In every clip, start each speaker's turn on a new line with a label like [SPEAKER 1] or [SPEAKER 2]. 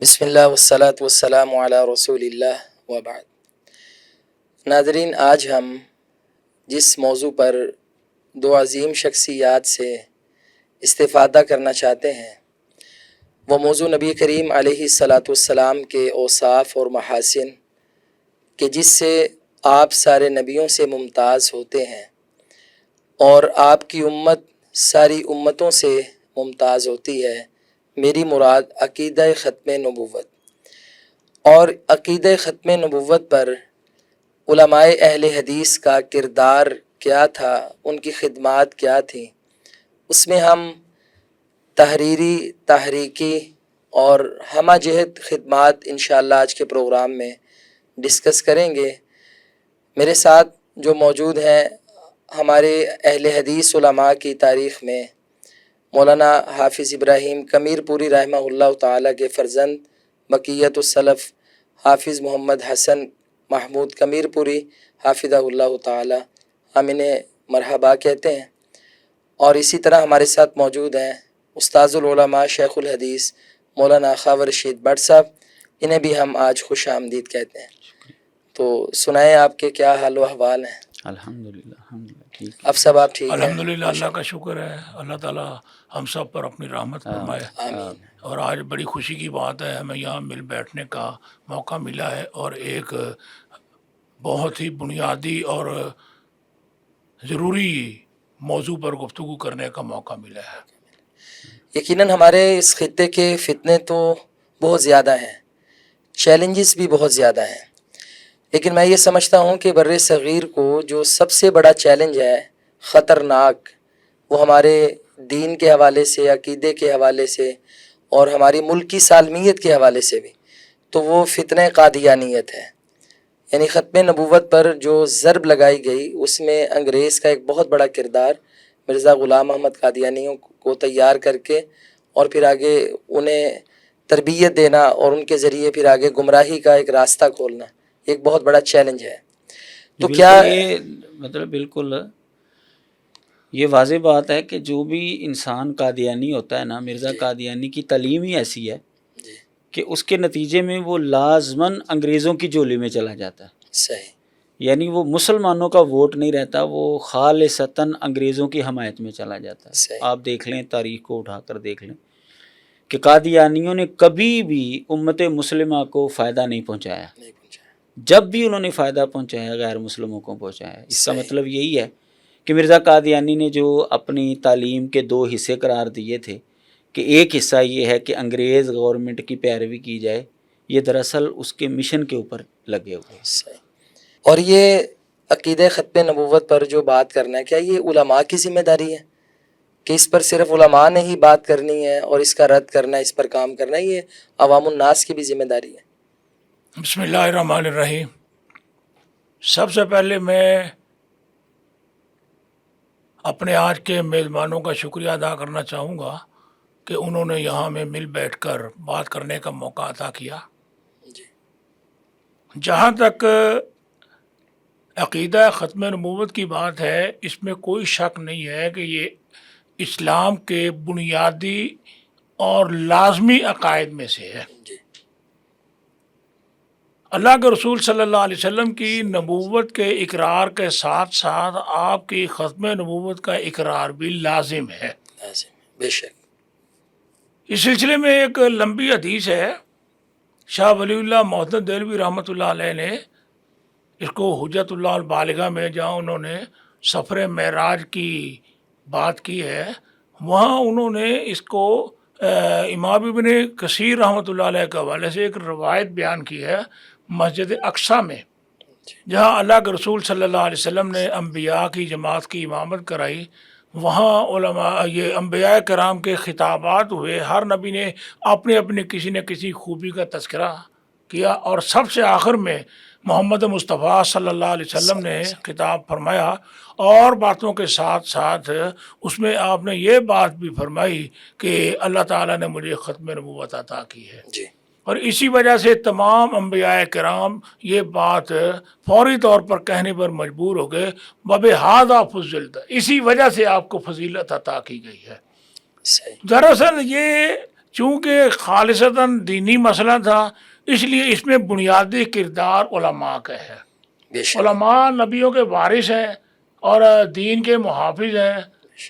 [SPEAKER 1] بسم اللہ والصلاة والسلام علی رسول اللہ وبعد۔ ناظرین، آج ہم جس موضوع پر دو عظیم شخصیات سے استفادہ کرنا چاہتے ہیں وہ موضوع نبی کریم علیہ الصلاۃ والسلام کے اوصاف اور محاسن کہ جس سے آپ سارے نبیوں سے ممتاز ہوتے ہیں اور آپ کی امت ساری امتوں سے ممتاز ہوتی ہے۔ میری مراد عقیدہ ختم نبوت اور عقیدہ ختم نبوت پر علماء اہل حدیث کا کردار کیا تھا، ان کی خدمات کیا تھیں، اس میں ہم تحریکی اور ہمہ جہت خدمات انشاءاللہ آج کے پروگرام میں ڈسکس کریں گے۔ میرے ساتھ جو موجود ہیں ہمارے اہل حدیث علماء کی تاریخ میں مولانا حافظ ابراہیم کمیر پوری رحمہ اللہ تعالیٰ کے فرزند بقیت السلف حافظ محمد حسن محمود کمیر پوری حافظہ اللہ تعالیٰ، ہم انہیں مرحبا کہتے ہیں۔ اور اسی طرح ہمارے ساتھ موجود ہیں استاذ العلماء شیخ الحدیث مولانا خاور رشید بٹ صاحب، انہیں بھی ہم آج خوش آمدید کہتے ہیں۔ تو سنائیں آپ کے کیا حال و احوال ہیں؟
[SPEAKER 2] الحمدللہ ٹھیک۔
[SPEAKER 1] اب سب آپ ٹھیک ہیں؟
[SPEAKER 3] الحمدللہ، اللہ کا شکر ہے، اللہ تعالیٰ ہم سب پر اپنی رحمت فرمائے۔
[SPEAKER 1] آمین۔
[SPEAKER 3] اور آج بڑی خوشی کی بات ہے، ہمیں یہاں مل بیٹھنے کا موقع ملا ہے اور ایک بہت ہی بنیادی اور ضروری موضوع پر گفتگو کرنے کا موقع ملا ہے۔
[SPEAKER 1] یقیناً ہمارے اس خطے کے فتنے تو بہت زیادہ ہیں، چیلنجز بھی بہت زیادہ ہیں، لیکن میں یہ سمجھتا ہوں کہ بر صغیر کو جو سب سے بڑا چیلنج ہے، خطرناک، وہ ہمارے دین کے حوالے سے، عقیدے کے حوالے سے اور ہماری ملک کی سالمیت کے حوالے سے بھی، تو وہ فتنہ قادیانیت ہے۔ یعنی ختم نبوت پر جو ضرب لگائی گئی اس میں انگریز کا ایک بہت بڑا کردار، مرزا غلام احمد قادیانیوں کو تیار کر کے اور پھر آگے انہیں تربیت دینا اور ان کے ذریعے پھر آگے گمراہی کا ایک راستہ کھولنا، ایک بہت بڑا چیلنج ہے۔ تو کیا
[SPEAKER 2] یہ مطلب بالکل یہ واضح بات ہے کہ جو بھی انسان قادیانی ہوتا ہے نا، مرزا قادیانی کی تعلیم ہی ایسی ہے کہ اس کے نتیجے میں وہ لازماً انگریزوں کی جولی میں چلا جاتا ہے۔
[SPEAKER 1] صحیح،
[SPEAKER 2] یعنی وہ مسلمانوں کا ووٹ نہیں رہتا، وہ خالصتاً انگریزوں کی حمایت میں چلا جاتا ہے۔
[SPEAKER 1] صحیح۔
[SPEAKER 2] آپ دیکھ لیں، تاریخ کو اٹھا کر دیکھ لیں کہ قادیانیوں نے کبھی بھی امت مسلمہ کو فائدہ نہیں پہنچایا،
[SPEAKER 1] نہیں پہنچایا۔
[SPEAKER 2] جب بھی انہوں نے فائدہ پہنچایا غیر مسلموں کو پہنچایا۔ اس کا
[SPEAKER 1] صحیح۔
[SPEAKER 2] مطلب یہی ہے کہ مرزا قادیانی نے جو اپنی تعلیم کے دو حصے قرار دیے تھے کہ ایک حصہ یہ ہے کہ انگریز گورنمنٹ کی پیروی کی جائے، یہ دراصل اس کے مشن کے اوپر لگے ہوئے۔
[SPEAKER 1] صحیح۔ اور یہ عقیدہ ختم نبوت پر جو بات کرنا ہے، کیا یہ علماء کی ذمہ داری ہے کہ اس پر صرف علماء نے ہی بات کرنی ہے اور اس کا رد کرنا ہے، اس پر کام کرنا ہے؟ یہ عوام الناس کی بھی ذمہ داری ہے؟
[SPEAKER 3] بسم اللہ الرحمن الرحیم۔ سب سے پہلے میں اپنے آج کے میزبانوں کا شکریہ ادا کرنا چاہوں گا کہ انہوں نے یہاں میں مل بیٹھ کر بات کرنے کا موقع عطا کیا۔ جہاں تک عقیدہ ختم نبوت کی بات ہے، اس میں کوئی شک نہیں ہے کہ یہ اسلام کے بنیادی اور لازمی عقائد میں سے ہے۔ اللہ کے رسول صلی اللہ علیہ وسلم کی نبوت کے اقرار کے ساتھ ساتھ آپ کی ختم نبوت کا اقرار بھی لازم ہے۔
[SPEAKER 1] لازم، بے شک۔
[SPEAKER 3] اس سلسلے میں ایک لمبی حدیث ہے، شاہ ولی اللہ محدث دہلوی رحمۃ اللہ علیہ نے اس کو حجت اللہ البالغہ میں جہاں انہوں نے سفر معراج کی بات کی ہے، وہاں انہوں نے اس کو امام ابن کثیر رحمۃ اللہ علیہ کے حوالے سے ایک روایت بیان کی ہے مسجد اقصیٰ میں، جہاں اللہ کے رسول صلی اللہ علیہ وسلم نے انبیاء کی جماعت کی امامت کرائی۔ وہاں علماء، یہ انبیاء کرام کے خطابات ہوئے، ہر نبی نے اپنے اپنے کسی نہ کسی خوبی کا تذکرہ کیا، اور سب سے آخر میں محمد مصطفیٰ صلی اللہ علیہ وسلم نے خطاب فرمایا، اور باتوں کے ساتھ ساتھ اس میں آپ نے یہ بات بھی فرمائی کہ اللہ تعالیٰ نے مجھے ختم نبوت عطا کی ہے۔
[SPEAKER 1] جی۔
[SPEAKER 3] اور اسی وجہ سے تمام انبیاء کرام یہ بات فوری طور پر کہنے پر مجبور ہو گئے، وَبِهَذَا فُضِّلْتَ، اسی وجہ سے آپ کو فضیلت عطا کی گئی ہے۔
[SPEAKER 1] صحیح۔
[SPEAKER 3] دراصل یہ چونکہ خالصتاً دینی مسئلہ تھا، اس لیے اس میں بنیادی کردار علماء کا ہے۔
[SPEAKER 1] بے شک
[SPEAKER 3] علماء نبیوں کے وارث ہیں اور دین کے محافظ ہیں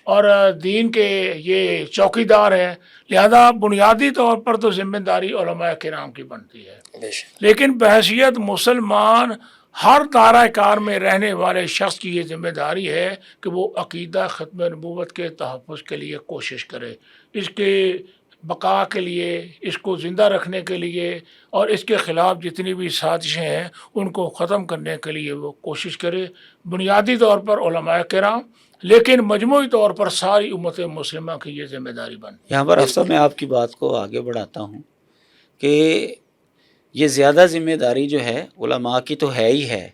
[SPEAKER 3] اور دین کے یہ چوکیدار ہیں، لہذا بنیادی طور پر تو ذمہ داری علماء کرام کی بنتی ہے۔
[SPEAKER 1] بے شک
[SPEAKER 3] لیکن بحیثیت مسلمان ہر دائرہ کار میں رہنے والے شخص کی یہ ذمہ داری ہے کہ وہ عقیدہ ختم نبوت کے تحفظ کے لیے کوشش کرے، اس کے بقا کے لیے، اس کو زندہ رکھنے کے لیے، اور اس کے خلاف جتنی بھی سازشیں ہیں ان کو ختم کرنے کے لیے وہ کوشش کرے، بنیادی طور پر علماء کرام، لیکن مجموعی طور پر ساری امت مسلمہ کی یہ ذمہ داری بنتی
[SPEAKER 2] یہاں پر افسر میں آپ کی بات کو آگے بڑھاتا ہوں کہ یہ زیادہ ذمہ داری جو ہے علماء کی تو ہے ہی ہے،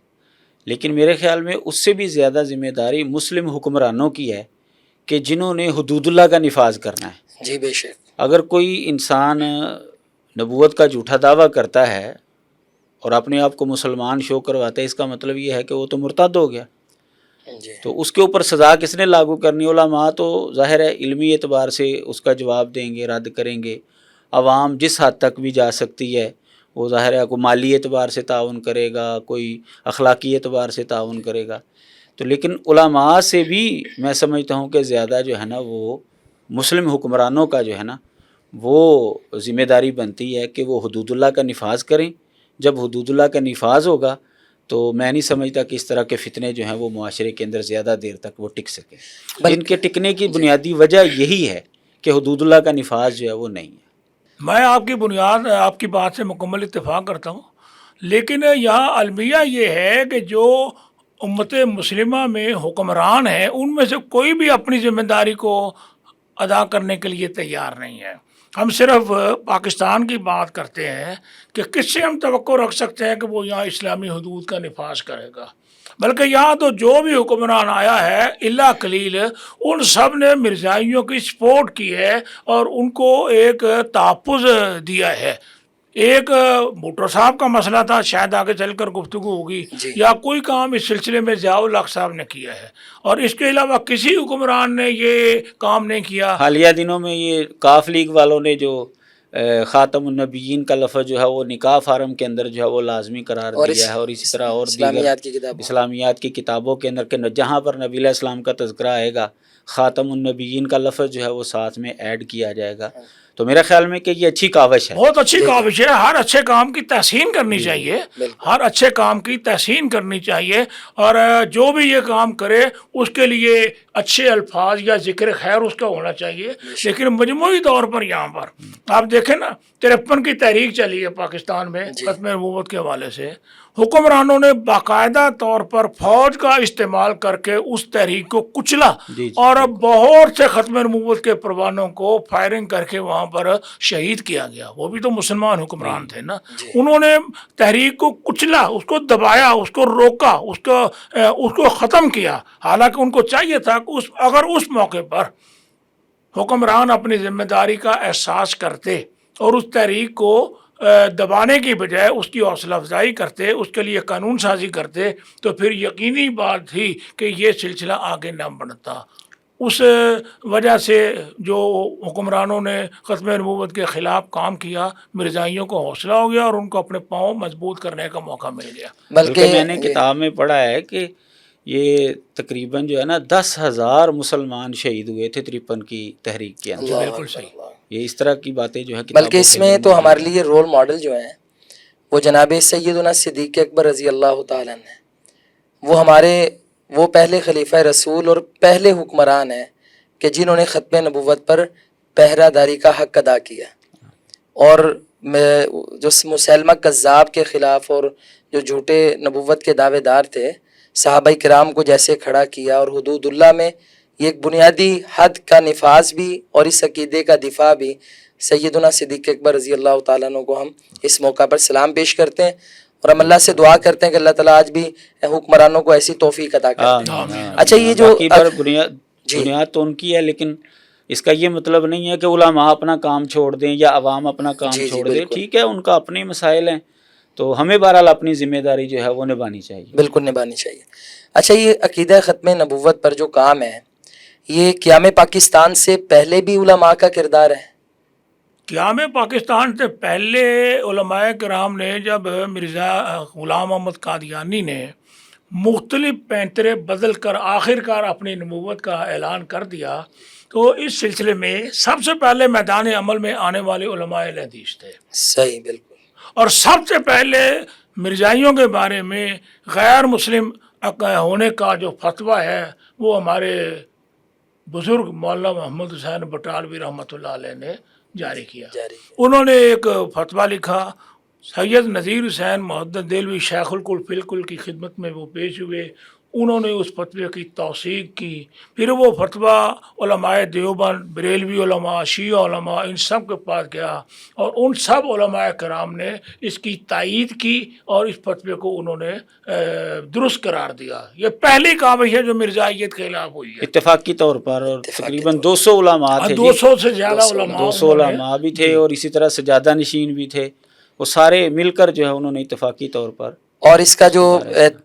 [SPEAKER 2] لیکن میرے خیال میں اس سے بھی زیادہ ذمہ داری مسلم حکمرانوں کی ہے کہ جنہوں نے حدود اللہ کا نفاذ کرنا ہے۔
[SPEAKER 1] جی بے شک
[SPEAKER 2] اگر کوئی انسان نبوت کا جھوٹا دعویٰ کرتا ہے اور اپنے آپ کو مسلمان شو کرواتا ہے، اس کا مطلب یہ ہے کہ وہ تو مرتد ہو گیا،
[SPEAKER 1] جی
[SPEAKER 2] تو اس کے اوپر سزا کس نے لاگو کرنی؟ علماء تو ظاہر ہے علمی اعتبار سے اس کا جواب دیں گے، رد کریں گے۔ عوام جس حد تک بھی جا سکتی ہے وہ ظاہر ہے کوئی مالی اعتبار سے تعاون کرے گا، کوئی اخلاقی اعتبار سے تعاون کرے گا، تو لیکن علماء سے بھی میں سمجھتا ہوں کہ زیادہ جو ہے نا وہ مسلم حکمرانوں کا جو ہے نا وہ ذمہ داری بنتی ہے کہ وہ حدود اللہ کا نفاذ کریں۔ جب حدود اللہ کا نفاذ ہوگا تو میں نہیں سمجھتا کہ اس طرح کے فتنے جو ہیں وہ معاشرے کے اندر زیادہ دیر تک وہ ٹک سکے۔ ان کے ٹکنے کی بنیادی وجہ یہی ہے کہ حدود اللہ کا نفاذ جو ہے وہ نہیں ہے۔
[SPEAKER 3] میں آپ کی بات سے مکمل اتفاق کرتا ہوں، لیکن یہاں المیہ یہ ہے کہ جو امت مسلمہ میں حکمران ہیں ان میں سے کوئی بھی اپنی ذمہ داری کو ادا کرنے کے لیے تیار نہیں ہے۔ ہم صرف پاکستان کی بات کرتے ہیں کہ کس سے ہم توقع رکھ سکتے ہیں کہ وہ یہاں اسلامی حدود کا نفاذ کرے گا، بلکہ یہاں تو جو بھی حکمران آیا ہے الا قلیل ان سب نے مرزائیوں کی سپورٹ کی ہے اور ان کو ایک تحفظ دیا ہے۔ ایک بھٹو صاحب کا مسئلہ تھا، شاید آگے چل کر گفتگو ہوگی،
[SPEAKER 1] جی
[SPEAKER 3] یا کوئی کام اس سلسلے میں ضیاء الحق صاحب نے کیا ہے، اور اس کے علاوہ کسی حکمران نے یہ کام نہیں کیا۔
[SPEAKER 2] حالیہ دنوں میں یہ کاف لیگ والوں نے جو خاتم النبیین کا لفظ جو ہے وہ نکاح فارم کے اندر جو ہے وہ لازمی قرار دیا ہے، اور اسی طرح اور دیگر
[SPEAKER 1] اسلامیات کی کتاب
[SPEAKER 2] اسلامیات کی کتابوں کے اندر کہ جہاں پر نبی علیہ السلام کا تذکرہ آئے گا خاتم النبیین کا لفظ جو ہے وہ ساتھ میں ایڈ کیا جائے گا۔ تو میرا خیال میں کہ یہ اچھی کاوش ہے،
[SPEAKER 3] بہت اچھی کاوش ہے، ہر اچھے کام کی تحسین کرنی چاہیے،
[SPEAKER 1] بالکل
[SPEAKER 3] ہر اچھے کام کی تحسین کرنی چاہیے، اور جو بھی یہ کام کرے اس کے لیے اچھے الفاظ یا ذکر خیر اس کا ہونا چاہیے۔ لیکن مجموعی طور پر یہاں پر آپ دیکھیں نا، 53 کی تحریک چلی ہے پاکستان میں ختم نبوت کے حوالے سے، حکمرانوں نے باقاعدہ طور پر فوج کا استعمال کر کے اس تحریک کو کچلا، اور بہت سے ختم نبوت کے پروانوں کو فائرنگ کر کے وہاں پر شہید کیا گیا۔ وہ بھی تو مسلمان حکمران تھے نا، انہوں نے تحریک کو کچلا، اس کو دبایا، اس کو روکا، اس کو ختم کیا، حالانکہ ان کو چاہیے تھا کہ اگر اس موقع پر حکمران اپنی ذمہ داری کا احساس کرتے اور اس تحریک کو دبانے کی بجائے اس کی حوصلہ افزائی کرتے، اس کے لیے قانون سازی کرتے، تو پھر یقینی بات تھی کہ یہ سلسلہ آگے نہ بڑھتا۔ اس وجہ سے جو حکمرانوں نے ختم نبوت کے خلاف کام کیا، مرزائیوں کو حوصلہ ہو گیا اور ان کو اپنے پاؤں مضبوط کرنے کا موقع مل گیا۔
[SPEAKER 2] بلکہ میں نے کتاب میں پڑھا ہے کہ یہ تقریباً جو ہے نا 10,000 مسلمان شہید ہوئے تھے 53 کی تحریک کے اندر۔
[SPEAKER 3] بالکل صحیح۔
[SPEAKER 2] یہ اس طرح کی باتیں جو ہے
[SPEAKER 1] بلکہ اس میں تو ہمارے لیے رول ماڈل جو ہیں وہ جناب سیدنا صدیق اکبر رضی اللہ تعالیٰ نے، وہ پہلے خلیفہ رسول اور پہلے حکمران ہیں کہ جنہوں نے ختم نبوت پر پہرہ داری کا حق ادا کیا، اور جو مسیلمہ کذاب کے خلاف اور جو جھوٹے نبوت کے دعوے دار تھے صحابہ کرام کو جیسے کھڑا کیا، اور حدود اللہ میں یہ ایک بنیادی حد کا نفاذ بھی اور اس عقیدے کا دفاع بھی سیدنا صدیق اکبر رضی اللہ تعالیٰ عنہ کو ہم اس موقع پر سلام پیش کرتے ہیں، اور ہم اللہ سے دعا کرتے ہیں کہ اللہ تعالیٰ آج بھی حکمرانوں کو ایسی توفیق عطا کرے۔ اچھا یہ جو
[SPEAKER 2] بنیاد تو ان کی ہے، لیکن اس کا یہ مطلب نہیں ہے کہ علماء اپنا کام چھوڑ دیں یا عوام اپنا کام چھوڑ دیں، ٹھیک ہے ان کا اپنے مسائل ہیں، تو ہمیں بہرحال اپنی ذمہ داری جو ہے وہ نبھانی چاہیے،
[SPEAKER 1] بالکل نبھانی چاہیے۔ اچھا یہ عقیدہ ختم نبوت پر جو کام ہے، یہ قیام پاکستان سے پہلے بھی علماء کا کردار ہے؟
[SPEAKER 3] قیام پاکستان سے پہلے علماء کرام نے جب مرزا غلام محمد قادیانی نے مختلف پینترے بدل کر آخرکار اپنی نبوت کا اعلان کر دیا تو اس سلسلے میں سب سے پہلے میدان عمل میں آنے والے علماء اہل حدیث تھے.
[SPEAKER 1] صحیح بالکل.
[SPEAKER 3] اور سب سے پہلے مرزائیوں کے بارے میں غیر مسلم ہونے کا جو فتویٰ ہے وہ ہمارے بزرگ مولانا محمد حسین بٹالوی رحمۃ اللہ علیہ نے جاری کیا. انہوں نے ایک فتویٰ لکھا، سید نذیر حسین محدث دہلوی شیخ الکل فی الکل کی خدمت میں وہ پیش ہوئے. انہوں نے اس فتوے کی توثیق کی. پھر وہ فتویٰ علماء دیوبند، بریلوی علماء، شیعہ علماء، ان سب کے پاس گیا اور ان سب علماء کرام نے اس کی تائید کی اور اس فتوے کو انہوں نے درست قرار دیا. یہ پہلی کاوش ہے جو مرزائیت کے خلاف ہوئی ہے
[SPEAKER 2] اتفاقی طور پر. اور تقریباً 200 علماء تھے،
[SPEAKER 3] 200 سے زیادہ علماء
[SPEAKER 2] 200 علماء بھی تھے اور اسی طرح سجادہ نشین بھی تھے. وہ سارے مل کر جو ہے انہوں نے اتفاقی طور پر.
[SPEAKER 1] اور اس کا جو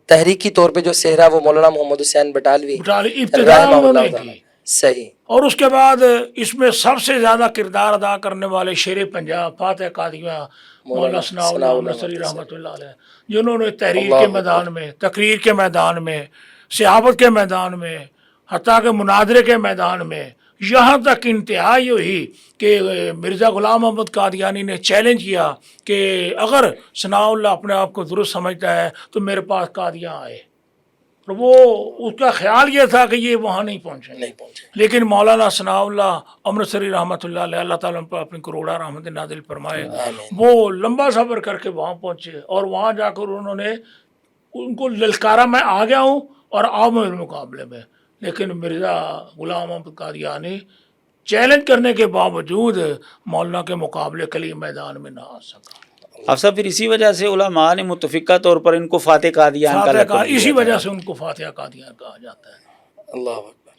[SPEAKER 1] تحریکی طور پہ جو صحرا وہ مولانا محمد حسین بٹالوی
[SPEAKER 3] ابتدا
[SPEAKER 1] رحمہ
[SPEAKER 3] انہوں نے
[SPEAKER 1] اللہ تعالی.
[SPEAKER 3] کی.
[SPEAKER 1] صحیح.
[SPEAKER 3] اور اس کے بعد اس میں سب سے زیادہ کردار ادا کرنے والے شیر پنجاب فاتح قادیہ مولانا ثناء اللہ نصری رحمۃ اللہ علیہ، جنہوں نے تحریر کے میدان میں، تقریر کے میدان میں، صحافت کے میدان میں، حتیٰ کہ مناظرے کے میدان میں، یہاں تک انتہا یہ ہوئی کہ مرزا غلام محمد قادیانی نے چیلنج کیا کہ اگر ثناء اللہ اپنے آپ کو درست سمجھتا ہے تو میرے پاس قادیاں آئے. اور وہ اس کا خیال یہ تھا کہ یہ وہاں نہیں پہنچے. لیکن مولانا ثناء اللہ امرتسری رحمۃ اللہ علیہ، اللہ تعالیٰ پر اپنی کروڑا رحمت نازل فرمائے، وہ لمبا سفر کر کے وہاں پہنچے اور وہاں جا کر انہوں نے ان کو للکارا میں آ گیا ہوں اور آؤ میرے مقابلے میں. لیکن مرزا غلام محمد قادیانی چیلنج کرنے کے باوجود مولانا کے مقابلے کے لیے میدان میں نہ آ سکا.
[SPEAKER 2] اب صاحب پھر اسی وجہ سے علماء نے متفقہ طور پر ان کو فاتح قادیان کا لقب دیا.
[SPEAKER 3] اسی وجہ سے ان کو فاتح قادیان کہا جاتا ہے.
[SPEAKER 1] اللہ اکبر.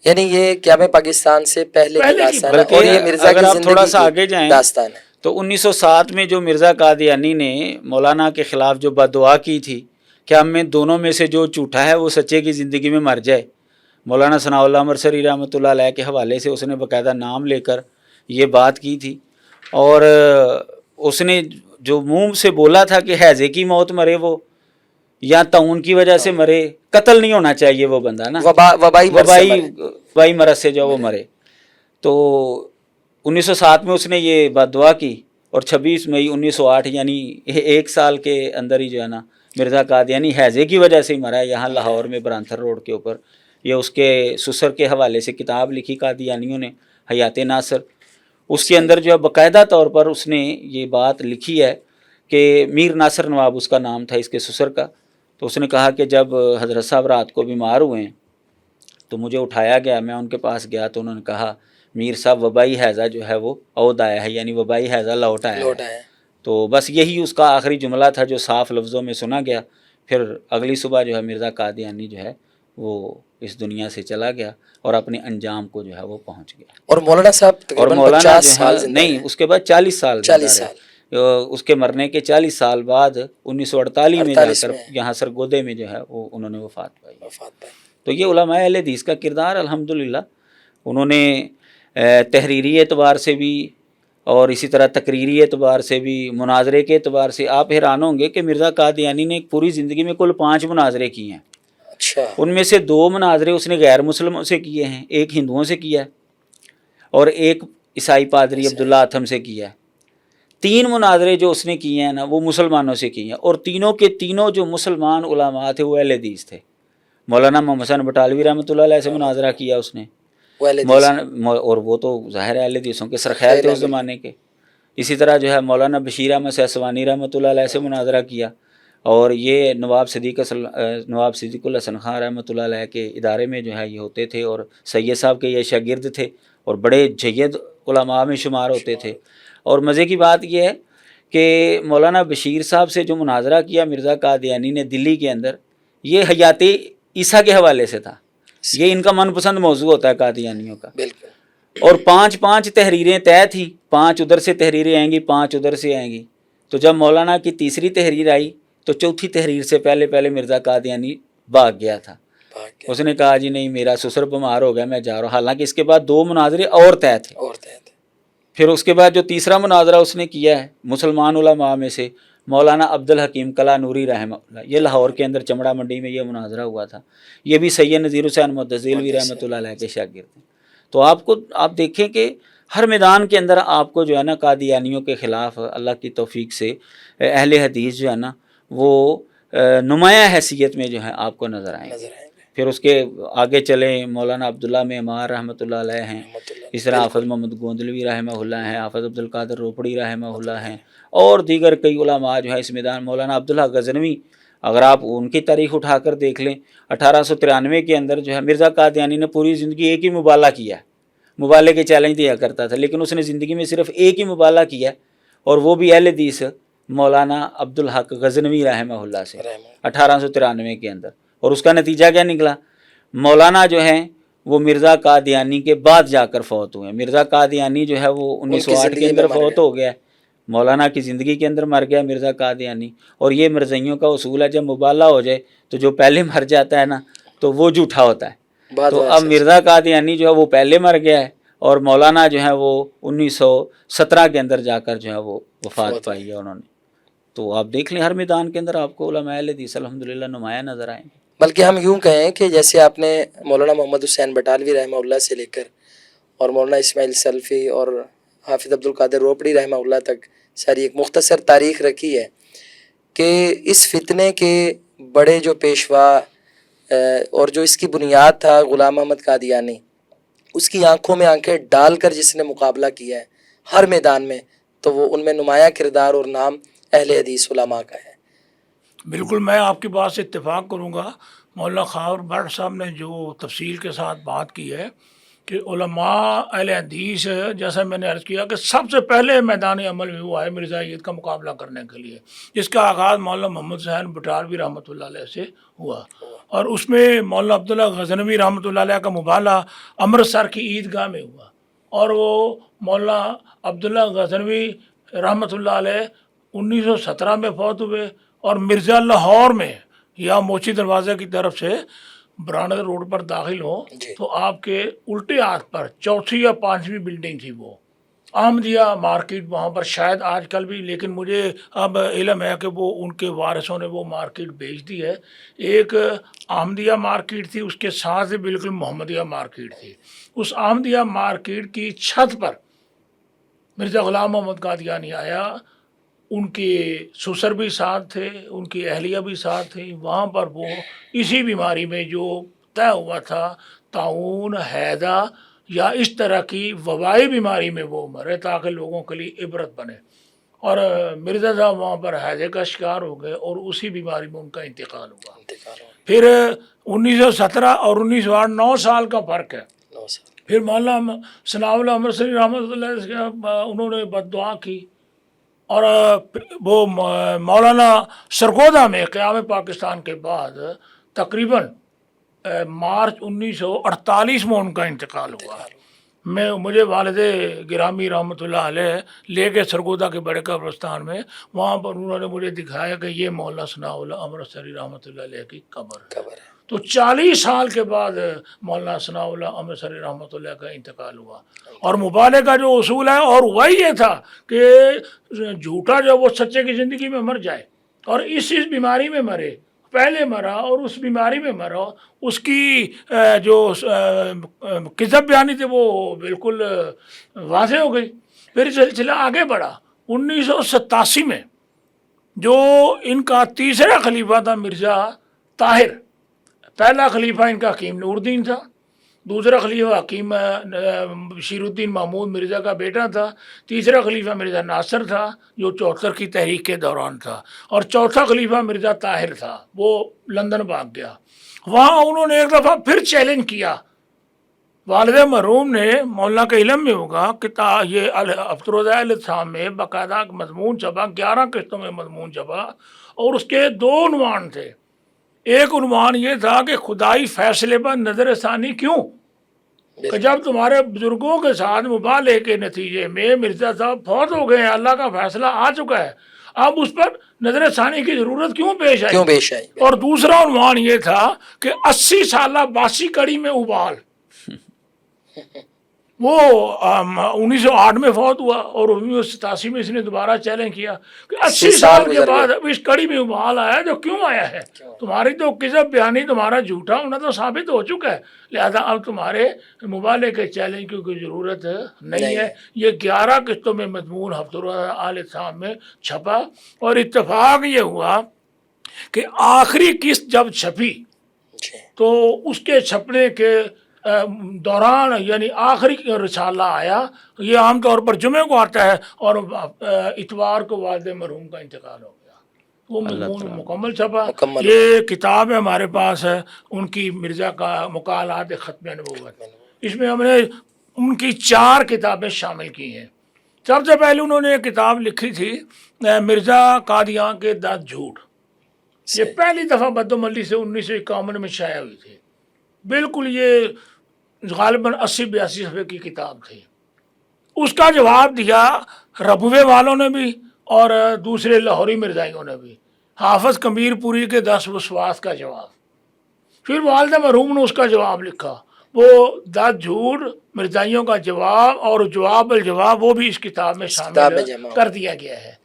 [SPEAKER 1] یعنی یہ قیام پاکستان سے پہلے کی داستان ہے اور یہ مرزا کی
[SPEAKER 2] اگر آپ تھوڑا سا
[SPEAKER 1] زندگی
[SPEAKER 2] آگے
[SPEAKER 1] کی
[SPEAKER 2] جائیں
[SPEAKER 1] داستان ہے.
[SPEAKER 2] تو 1907 میں جو مرزا قادیانی نے مولانا کے خلاف جو بددعا کی تھی کہ ہم میں دونوں میں سے جو جھوٹا ہے وہ سچے کی زندگی میں مر جائے، مولانا ثناء اللہ امرتسری رحمۃ اللہ علیہ کے حوالے سے اس نے باقاعدہ نام لے کر یہ بات کی تھی. اور اس نے جو منہ سے بولا تھا کہ ہیضے کی موت مرے وہ یا طاعون کی وجہ سے مرے، قتل نہیں ہونا چاہیے وہ بندہ نا، وبائی مرض سے جو وہ مرے. تو 1907 میں اس نے یہ بددعا کی اور 26 مئی 1908 یعنی ایک سال کے اندر ہی جو ہے نا مرزا قادیانی ہیضے کی وجہ سے ہی مرا ہے یہاں لاہور میں برانتھر روڈ کے اوپر. یہ اس کے سسر کے حوالے سے کتاب لکھی قادیانیوں نے، حیات ناصر. اس کے اندر جو ہے باقاعدہ طور پر اس نے یہ بات لکھی ہے کہ میر ناصر نواب اس کا نام تھا اس کے سسر کا. تو اس نے کہا کہ جب حضرت صاحب رات کو بیمار ہوئے ہیں تو مجھے اٹھایا گیا، میں ان کے پاس گیا تو انہوں نے کہا میر صاحب وبائی ہیضہ جو ہے وہ عود آیا ہے، یعنی وبائی ہیضہ لوٹ آیا ہے. تو بس یہی اس کا آخری جملہ تھا جو صاف لفظوں میں سنا گیا. پھر اگلی صبح جو ہے مرزا قادیانی جو ہے وہ اس دنیا سے چلا گیا اور اپنے انجام کو جو ہے وہ پہنچ گیا.
[SPEAKER 1] اور مولانا صاحب
[SPEAKER 2] اور مولانا جو ہے نہیں اس کے بعد 40 سال اس کے مرنے کے 40 سال بعد 1948 میں جا کر یہاں سرگودے میں جو ہے وہ انہوں نے وفات پائی. تو یہ علماء اہل حدیث کا کردار الحمدللہ انہوں نے تحریری اعتبار سے بھی اور اسی طرح تقریری اعتبار سے بھی، مناظرے کے اعتبار سے. آپ حیران ہوں گے کہ مرزا قادیانی نے پوری زندگی میں کل 5 مناظرے کیے ہیں.
[SPEAKER 1] اچھا.
[SPEAKER 2] ان میں سے 2 مناظرے اس نے غیر مسلموں سے کیے ہیں، ایک ہندوؤں سے کیا ہے اور ایک عیسائی پادری عبداللہ اتھم سے کیا ہے. 3 مناظرے جو اس نے کیے ہیں نا وہ مسلمانوں سے کیے ہیں اور تینوں کے تینوں جو مسلمان علماء تھے وہ اہل حدیث تھے. مولانا محمد حسین بٹالوی رحمۃ اللہ علیہ سے مناظرہ کیا اس نے، مولانا، اور وہ تو ظاہر اہل حدیثوں کے سرخیل تھے اس زمانے کے. اسی طرح جو ہے مولانا بشیر احمد سہسوانی رحمۃ اللہ علیہ سے مناظرہ کیا. اور یہ نواب صدیق الحسن خان رحمۃ اللہ علیہ کے ادارے میں جو ہے یہ ہوتے تھے اور سید صاحب کے یہ شاگرد تھے اور بڑے جید علماء میں شمار ہوتے تھے. اور مزے کی بات یہ ہے کہ مولانا بشیر صاحب سے جو مناظرہ کیا مرزا قادیانی نے دلی کے اندر، یہ حیات عیسیٰ کے حوالے سے تھا. یہ ان کا من پسند موضوع ہوتا ہے قادیانیوں کا. اور 5 تحریریں طے تھیں، 5 ادھر سے تحریریں آئیں گی، 5 ادھر سے آئیں گی. تو جب مولانا کی تیسری تحریر آئی تو چوتھی تحریر سے پہلے مرزا قادیانی بھاگ گیا تھا. اس نے کہا جی نہیں میرا سسر بیمار ہو گیا میں جا رہا ہوں. حالانکہ اس کے بعد 2 مناظرے اور طے تھے. پھر اس کے بعد جو تیسرا مناظرہ اس نے کیا ہے مسلمان علماء میں سے مولانا عبدالحکیم کلا نوری رحمہ اللہ، یہ لاہور کے اندر چمڑا منڈی میں یہ مناظرہ ہوا تھا، یہ بھی سید نذیر حسین متزیلوی رحمۃ اللہ علیہ کے شاگرد ہیں۔ تو آپ دیکھیں کہ ہر میدان کے اندر آپ کو جو ہے نا قادیانیوں کے خلاف اللہ کی توفیق سے اہل حدیث جو ہے نا وہ نمایاں حیثیت میں جو ہے آپ کو نظر آئیں گے۔ پھر اس کے آگے چلیں مولانا عبداللہ معمار رحمۃ اللہ علیہ ہیں، اس طرح حافظ محمد گوندلوی رحمہ اللہ ہیں، حافظ عبدالقادر روپڑی رحمہ اللہ ہیں، اور دیگر کئی علماء جو ہے اس میدان، مولانا عبداللہ غزنوی، اگر آپ ان کی تاریخ اٹھا کر دیکھ لیں 1893 کے اندر جو ہے مرزا قادیانی نے پوری زندگی ایک ہی مبالغہ کیا ہے، مبالغے کے چیلنج دیا کرتا تھا، لیکن اس نے زندگی میں صرف ایک ہی مبالغہ کیا اور وہ بھی اہل حدیث مولانا عبدالحق غزنوی رحمہ اللہ سے 1893 کے اندر۔ اور اس کا نتیجہ کیا نکلا؟ مولانا جو ہیں وہ مرزا قادیانی کے بعد جا کر فوت ہوئے۔ مرزا قادیانی جو ہے وہ 1908 کے اندر فوت ہو گیا ہے، مولانا کی زندگی کے اندر مر گیا مرزا قادیانی۔ اور یہ مرزائیوں کا اصول ہے، جب مبالغہ ہو جائے تو جو پہلے مر جاتا ہے نا تو وہ جھوٹا ہوتا ہے۔ تو اب مرزا قادیانی جو ہے وہ پہلے مر گیا ہے اور مولانا جو ہے وہ 1917 کے اندر جا کر جو ہے وہ وفات پائی ہے انہوں نے۔ تو آپ دیکھ لیں ہر میدان کے اندر آپ کو علماء اہل حدیث الحمدللہ نمایاں نظر آئیں گے۔
[SPEAKER 1] بلکہ ہم یوں کہیں کہ جیسے آپ نے مولانا محمد حسین بٹالوی رحمہ اللہ سے لے کر اور مولانا اسماعیل سلفی اور حافظ عبدالقادر روپڑی رحمہ اللہ تک ساری ایک مختصر تاریخ رکھی ہے کہ اس فتنے کے بڑے جو پیشوا اور جو اس کی بنیاد تھا غلام احمد قادیانی، اس کی آنکھوں میں آنکھیں ڈال کر جس نے مقابلہ کیا ہے ہر میدان میں، تو وہ ان میں نمایاں کردار اور نام اہل حدیث علماء کا ہے۔
[SPEAKER 3] بالکل میں آپ کی بات سے اتفاق کروں گا۔ مولانا خاور بٹ صاحب نے جو تفصیل کے ساتھ بات کی ہے کہ علماء اہل حدیث، جیسا میں نے عرض کیا کہ سب سے پہلے میدان عمل میں وہ آئے مرزائیت کا مقابلہ کرنے کے لیے، جس کا آغاز مولانا محمد حسین بٹالوی رحمۃ اللہ علیہ سے ہوا، اور اس میں مولانا عبداللہ غزنوی رحمۃ اللہ علیہ کا مبالغہ امرتسر کی عیدگاہ میں ہوا، اور وہ مولانا عبداللہ غزنوی رحمۃ اللہ علیہ 1917 میں فوت ہوئے، اور مرزا لاہور میں یا موچی دروازے کی طرف سے برانڈر روڈ پر داخل ہو تو آپ کے الٹے ہاتھ پر چوتھی یا پانچویں بلڈنگ تھی، وہ احمدیہ مارکیٹ، وہاں پر شاید آج کل بھی، لیکن مجھے اب علم ہے کہ وہ ان کے وارثوں نے وہ مارکیٹ بیچ دی ہے۔ ایک احمدیہ مارکیٹ تھی، اس کے ساتھ بالکل محمدیہ مارکیٹ تھی۔ اس احمدیہ مارکیٹ کی چھت پر مرزا غلام محمد قادیانی آیا، ان کے سسر بھی ساتھ تھے، ان کی اہلیہ بھی ساتھ تھی، وہاں پر وہ اسی بیماری میں جو طے ہوا تھا طاعون، ہیضہ یا اس طرح کی وبائی بیماری میں وہ مرے تاکہ لوگوں کے لیے عبرت بنے، اور مرزا صاحب وہاں پر ہیضے کا شکار ہو گئے اور اسی بیماری میں ان کا انتقال ہوا۔ پھر 1917 اور 1908 9 سال کا فرق ہے۔ پھر مولانا ثناء اللہ امرتسری رحمۃ اللہ علیہ انہوں نے بد دعا کی، اور وہ مولانا سرگودا میں قیام پاکستان کے بعد تقریباً مارچ 1948 میں ان کا انتقال ہوا۔ مجھے والد گرامی رحمۃ اللہ علیہ لے کے سرگودا کے بڑے قبرستان میں، وہاں پر انہوں نے مجھے دکھایا کہ یہ مولانا ثناء اللہ امرتسری رحمۃ اللہ علیہ کی قبر ہے۔ تو 40 سال کے بعد مولانا ثناء اللہ امرتسری رحمۃ اللہ کا انتقال ہوا، اور مبالغے کا جو اصول ہے اور وہی یہ تھا کہ جھوٹا جو وہ سچے کی زندگی میں مر جائے، اور اس بیماری میں مرے، پہلے مرا اور اس بیماری میں مرا، اس کی جو کذب بیانی تھی وہ بالکل واضح ہو گئی۔ پھر سلسلہ آگے بڑھا 1987 میں، جو ان کا تیسرا خلیفہ تھا مرزا طاہر، پہلا خلیفہ ان کا حکیم نور الدین تھا، دوسرا خلیفہ حکیم بشیر الدین محمود مرزا کا بیٹا تھا، تیسرا خلیفہ مرزا ناصر تھا جو 74 کی تحریک کے دوران تھا، اور چوتھا خلیفہ مرزا طاہر تھا، وہ لندن بھاگ گیا۔ وہاں انہوں نے ایک دفعہ پھر چیلنج کیا، والد مرحوم نے، مولانا کے علم میں ہوگا کہ یہ افطروزہ الاسلام میں باقاعدہ مضمون چھپا، 11 قسطوں میں مضمون چھپا، اور اس کے 2 عنوان تھے۔ ایک عنوان یہ تھا کہ خدائی فیصلے پر نظر ثانی کیوں، کہ جب تمہارے بزرگوں کے ساتھ مبالغے کے نتیجے میں مرزا صاحب فوت ہو گئے ہیں، اللہ کا فیصلہ آ چکا ہے، اب اس پر نظر ثانی کی ضرورت کیوں پیش آئی۔ اور دوسرا عنوان یہ تھا کہ 80 سالہ باسی کڑی میں ابال، وہ 1908 میں فوت ہوا اور 1987 میں اس نے دوبارہ چیلنج کیا کہ 80 سال کے بعد اب اس کڑی میں ابال آیا جو کیوں آیا ہے؟ تمہاری تو کذب بیانی، تمہارا جھوٹا ہونا تو ثابت ہو چکا ہے، لہذا اب تمہارے مبالغے کے چیلنج کی کوئی ضرورت نہیں ہے۔ یہ 11 قسطوں میں مضمون ہفتہ آل اتحاد میں چھپا، اور اتفاق یہ ہوا کہ آخری قسط جب چھپی تو اس کے چھپنے کے دوران یعنی آخری رسالہ آیا، یہ عام طور پر جمعے کو آتا ہے، اور اتوار کو والد مرحوم کا انتقال ہو گیا، وہ مضمون مکمل چھپا۔ یہ کتاب ہے ہمارے پاس ہے ان کی، مرزا کا مقالات ختم نبوت، اس میں ہم نے ان کی 4 کتابیں شامل کی ہیں۔ سب سے پہلے انہوں نے ایک کتاب لکھی تھی مرزا قادیان کے 10 جھوٹ، یہ پہلی دفعہ بدوملی سے 1951 میں شائع ہوئی تھی، بالکل یہ غالباً 80-82 صفحے کی کتاب تھی۔ اس کا جواب دیا ربوے والوں نے بھی اور دوسرے لاہوری مرزائیوں نے بھی، حافظ کمیر پوری کے 10 وسواس کا جواب، پھر والد مرحوم نے اس کا جواب لکھا، وہ 10 جھوٹ مرزائیوں کا جواب اور جواب الجواب وہ بھی اس کتاب میں شامل کر دیا گیا ہے۔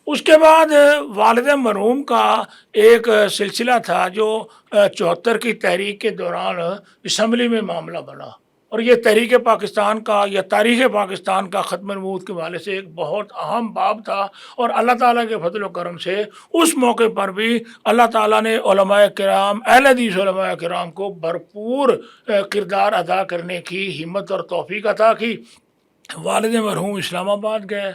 [SPEAKER 3] اس کے بعد والد مرحوم کا ایک سلسلہ تھا جو 74 کی تحریک کے دوران اسمبلی میں معاملہ بنا، اور یہ تحریک پاکستان کا یا تاریخ پاکستان کا ختم نبوت کے حوالے سے ایک بہت اہم باب تھا، اور اللہ تعالیٰ کے فضل و کرم سے اس موقع پر بھی اللہ تعالیٰ نے علماء کرام، اہل حدیث علماء کرام کو بھرپور کردار ادا کرنے کی ہمت اور توفیق عطا کی۔ والد مرحوم اسلام آباد گئے،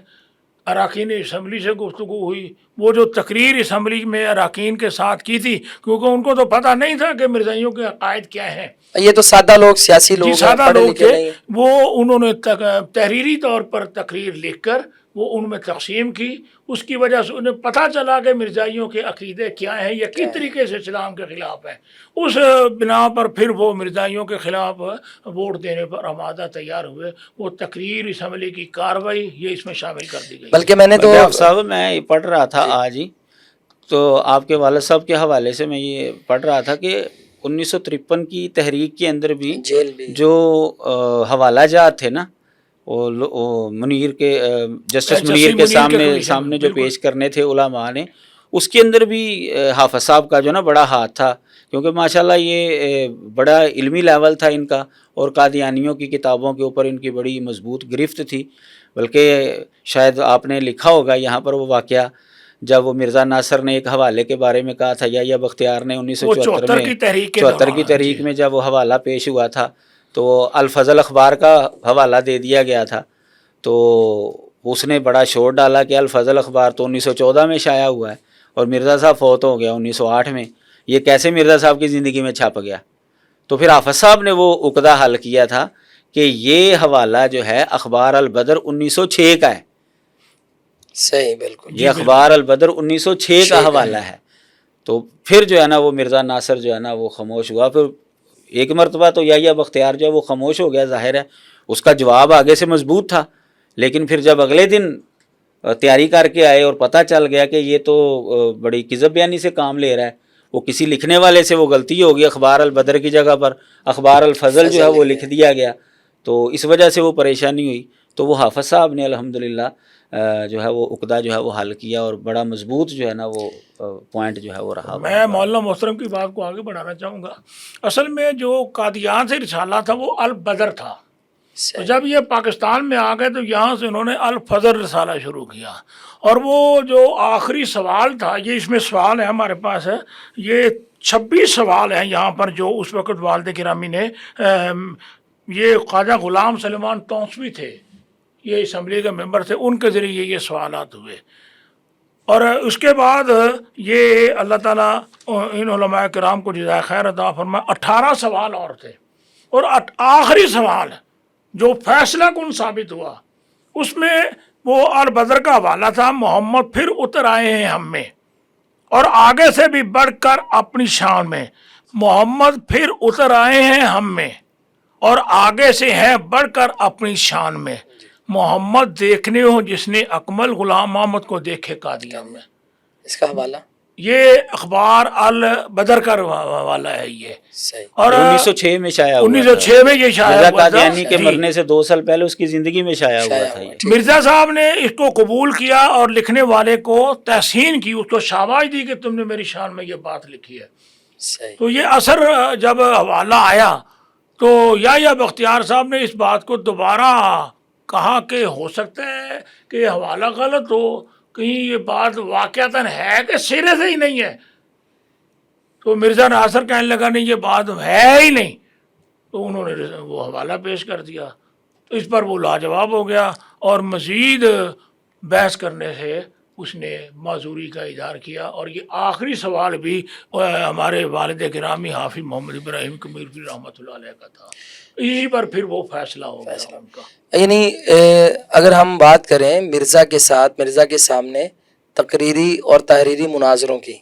[SPEAKER 3] اراکین اسمبلی سے گفتگو ہوئی، وہ جو تقریر اسمبلی میں اراکین کے ساتھ کی تھی، کیونکہ ان کو تو پتہ نہیں تھا کہ مرزائیوں کے عقائد کیا ہیں،
[SPEAKER 1] یہ تو سادہ لوگ، سیاسی لوگ،
[SPEAKER 3] سادہ لوگ تھے، وہ انہوں نے تحریری طور پر تقریر لکھ کر وہ ان میں تقسیم کی۔ اس کی وجہ سے انہیں پتہ چلا کہ مرزائیوں کے عقیدے کیا ہیں یا کس طریقے سے اسلام کے خلاف ہیں۔ اس بنا پر پھر وہ مرزائیوں کے خلاف ووٹ دینے پر آمادہ تیار ہوئے۔ وہ تقریر اسمبلی کی کاروائی یہ اس میں شامل کر دی گئی۔
[SPEAKER 1] بلکہ میں نے تو
[SPEAKER 2] صاحب میں پڑھ رہا تھا آج ہی، تو آپ کے والد صاحب کے حوالے سے میں یہ پڑھ رہا تھا کہ 1953 کی تحریک کے اندر بھی جو حوالہ جات تھے نا، وہ منیر کے جسٹس منیر کے سامنے جو پیش کرنے تھے علماء نے، اس کے اندر بھی حافظ صاحب کا جو نا بڑا ہاتھ تھا، کیونکہ ماشاءاللہ یہ بڑا علمی لیول تھا ان کا، اور قادیانیوں کی کتابوں کے اوپر ان کی بڑی مضبوط گرفت تھی۔ بلکہ شاید آپ نے لکھا ہوگا یہاں پر وہ واقعہ جب وہ مرزا ناصر نے ایک حوالے کے بارے میں کہا تھا، یا بختیار نے 1974 کی تحریک میں جب وہ حوالہ پیش ہوا تھا تو الفضل اخبار کا حوالہ دے دیا گیا تھا، تو اس نے بڑا شور ڈالا کہ الفضل اخبار تو 1914 میں شائع ہوا ہے اور مرزا صاحب فوت ہو گیا 1908 میں، یہ کیسے مرزا صاحب کی زندگی میں چھپ گیا؟ تو پھر حافظ صاحب نے وہ عقدہ حل کیا تھا کہ یہ حوالہ جو ہے اخبار البدر 1906 کا ہے۔
[SPEAKER 1] صحیح، بالکل،
[SPEAKER 2] یہ اخبار البدر 1906 کا حوالہ ہے۔ تو پھر جو ہے نا وہ مرزا ناصر جو ہے نا وہ خاموش ہوا، پھر ایک مرتبہ تو یا بختیار جو ہے وہ خاموش ہو گیا، ظاہر ہے اس کا جواب آگے سے مضبوط تھا، لیکن پھر جب اگلے دن تیاری کر کے آئے اور پتہ چل گیا کہ یہ تو بڑی کذب بیانی سے کام لے رہا ہے، وہ کسی لکھنے والے سے وہ غلطی ہوگی، اخبار البدر کی جگہ پر اخبار الفضل جو ہے وہ لکھ دیا گیا، تو اس وجہ سے وہ پریشانی ہوئی۔ تو وہ حافظ صاحب نے الحمدللہ جو ہے وہ عقدہ جو ہے وہ حل کیا، اور بڑا مضبوط جو ہے نا وہ پوائنٹ جو ہے وہ رہا۔
[SPEAKER 3] میں مولانا محترم کی بات کو آگے بڑھانا چاہوں گا۔ اصل میں جو قادیان سے رسالہ تھا وہ البدر تھا، تو جب یہ پاکستان میں آ گئے تو یہاں سے انہوں نے الفضل رسالہ شروع کیا، اور وہ جو آخری سوال تھا، یہ اس میں سوال ہے ہمارے پاس ہے، یہ 26 سوال ہیں یہاں پر جو اس وقت والد گرامی نے، یہ خواجہ غلام سلیمان تونسوی تھے، یہ اسمبلی کے ممبر تھے، ان کے ذریعے یہ سوالات ہوئے، اور اس کے بعد یہ اللہ تعالیٰ ان علماء کرام کو جزائے خیر عطا فرمائے، 18 سوال اور تھے، اور آخری سوال جو فیصلہ کن ثابت ہوا اس میں وہ البدر کا حوالہ تھا، محمد پھر اتر آئے ہیں ہم میں، اور آگے سے بھی بڑھ کر اپنی شان میں، محمد پھر اتر آئے ہیں ہم میں اور آگے سے ہیں بڑھ کر اپنی شان میں، محمد دیکھنے ہو جس نے اکمل غلام محمد کو دیکھے قادیان میں۔
[SPEAKER 1] اس کا حوالہ
[SPEAKER 3] یہ اخبار البدر کا والا ہے یہ،
[SPEAKER 1] صحیح.
[SPEAKER 3] اور
[SPEAKER 2] 1906 میں شائع ہوا
[SPEAKER 3] 1906 میں یہ شائع
[SPEAKER 2] مرزا
[SPEAKER 3] ہوا تھا.
[SPEAKER 2] قادیانی کے
[SPEAKER 3] جی.
[SPEAKER 2] مرنے سے 2 سال پہلے اس کی زندگی میں شائع ہوا تھا یہ.
[SPEAKER 3] مرزا صاحب نے اس کو قبول کیا اور لکھنے والے کو تحسین کی، اس کو شاباش دی کہ تم نے میری شان میں یہ بات لکھی ہے.
[SPEAKER 1] صحیح.
[SPEAKER 3] تو یہ اثر جب حوالہ آیا تو یا بختیار صاحب نے اس بات کو دوبارہ کہا کہ ہو سکتا ہے کہ یہ حوالہ غلط ہو، کہیں یہ بات واقعتاً ہے کہ سرے سے ہی نہیں ہے. تو مرزا ناصر کہنے لگا نہیں یہ بات ہے ہی نہیں، تو انہوں نے وہ حوالہ پیش کر دیا. تو اس پر وہ لاجواب ہو گیا اور مزید بحث کرنے سے اس نے معذوری کا اظہار کیا. اور یہ آخری سوال بھی ہمارے والد گرامی حافظ محمد ابراہیم کمیرپور رحمۃ اللہ علیہ کا تھا. اسی پر پھر وہ فیصلہ ہو گیا ان کا.
[SPEAKER 1] یعنی اگر ہم بات کریں مرزا کے ساتھ، مرزا کے سامنے تقریری اور تحریری مناظروں کی،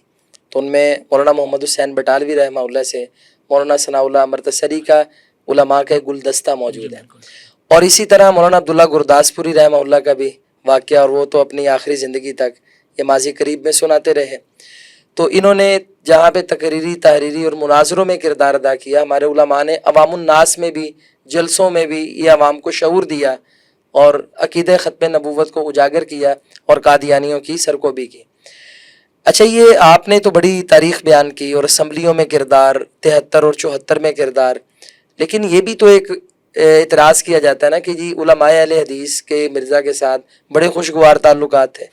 [SPEAKER 1] تو ان میں مولانا محمد حسین بٹالوی رحمہ اللہ سے مولانا ثناء اللہ مرتسری کا علماء کا گلدستہ موجود ہے. اور اسی طرح مولانا عبداللہ گرداسپوری رحمہ اللہ کا بھی واقعہ، اور وہ تو اپنی آخری زندگی تک یہ ماضی قریب میں سناتے رہے. تو انہوں نے جہاں پہ تقریری، تحریری اور مناظروں میں کردار ادا کیا، ہمارے علماء نے عوام الناس میں بھی، جلسوں میں بھی یہ عوام کو شعور دیا اور عقیدہ ختم نبوت کو اجاگر کیا اور قادیانیوں کی سرکوبی کی. اچھا، یہ آپ نے تو بڑی تاریخ بیان کی اور اسمبلیوں میں کردار، 73 اور 74 میں کردار، لیکن یہ بھی تو ایک اعتراض کیا جاتا ہے نا کہ جی علماء اہل حدیث کے مرزا کے ساتھ بڑے خوشگوار تعلقات تھے.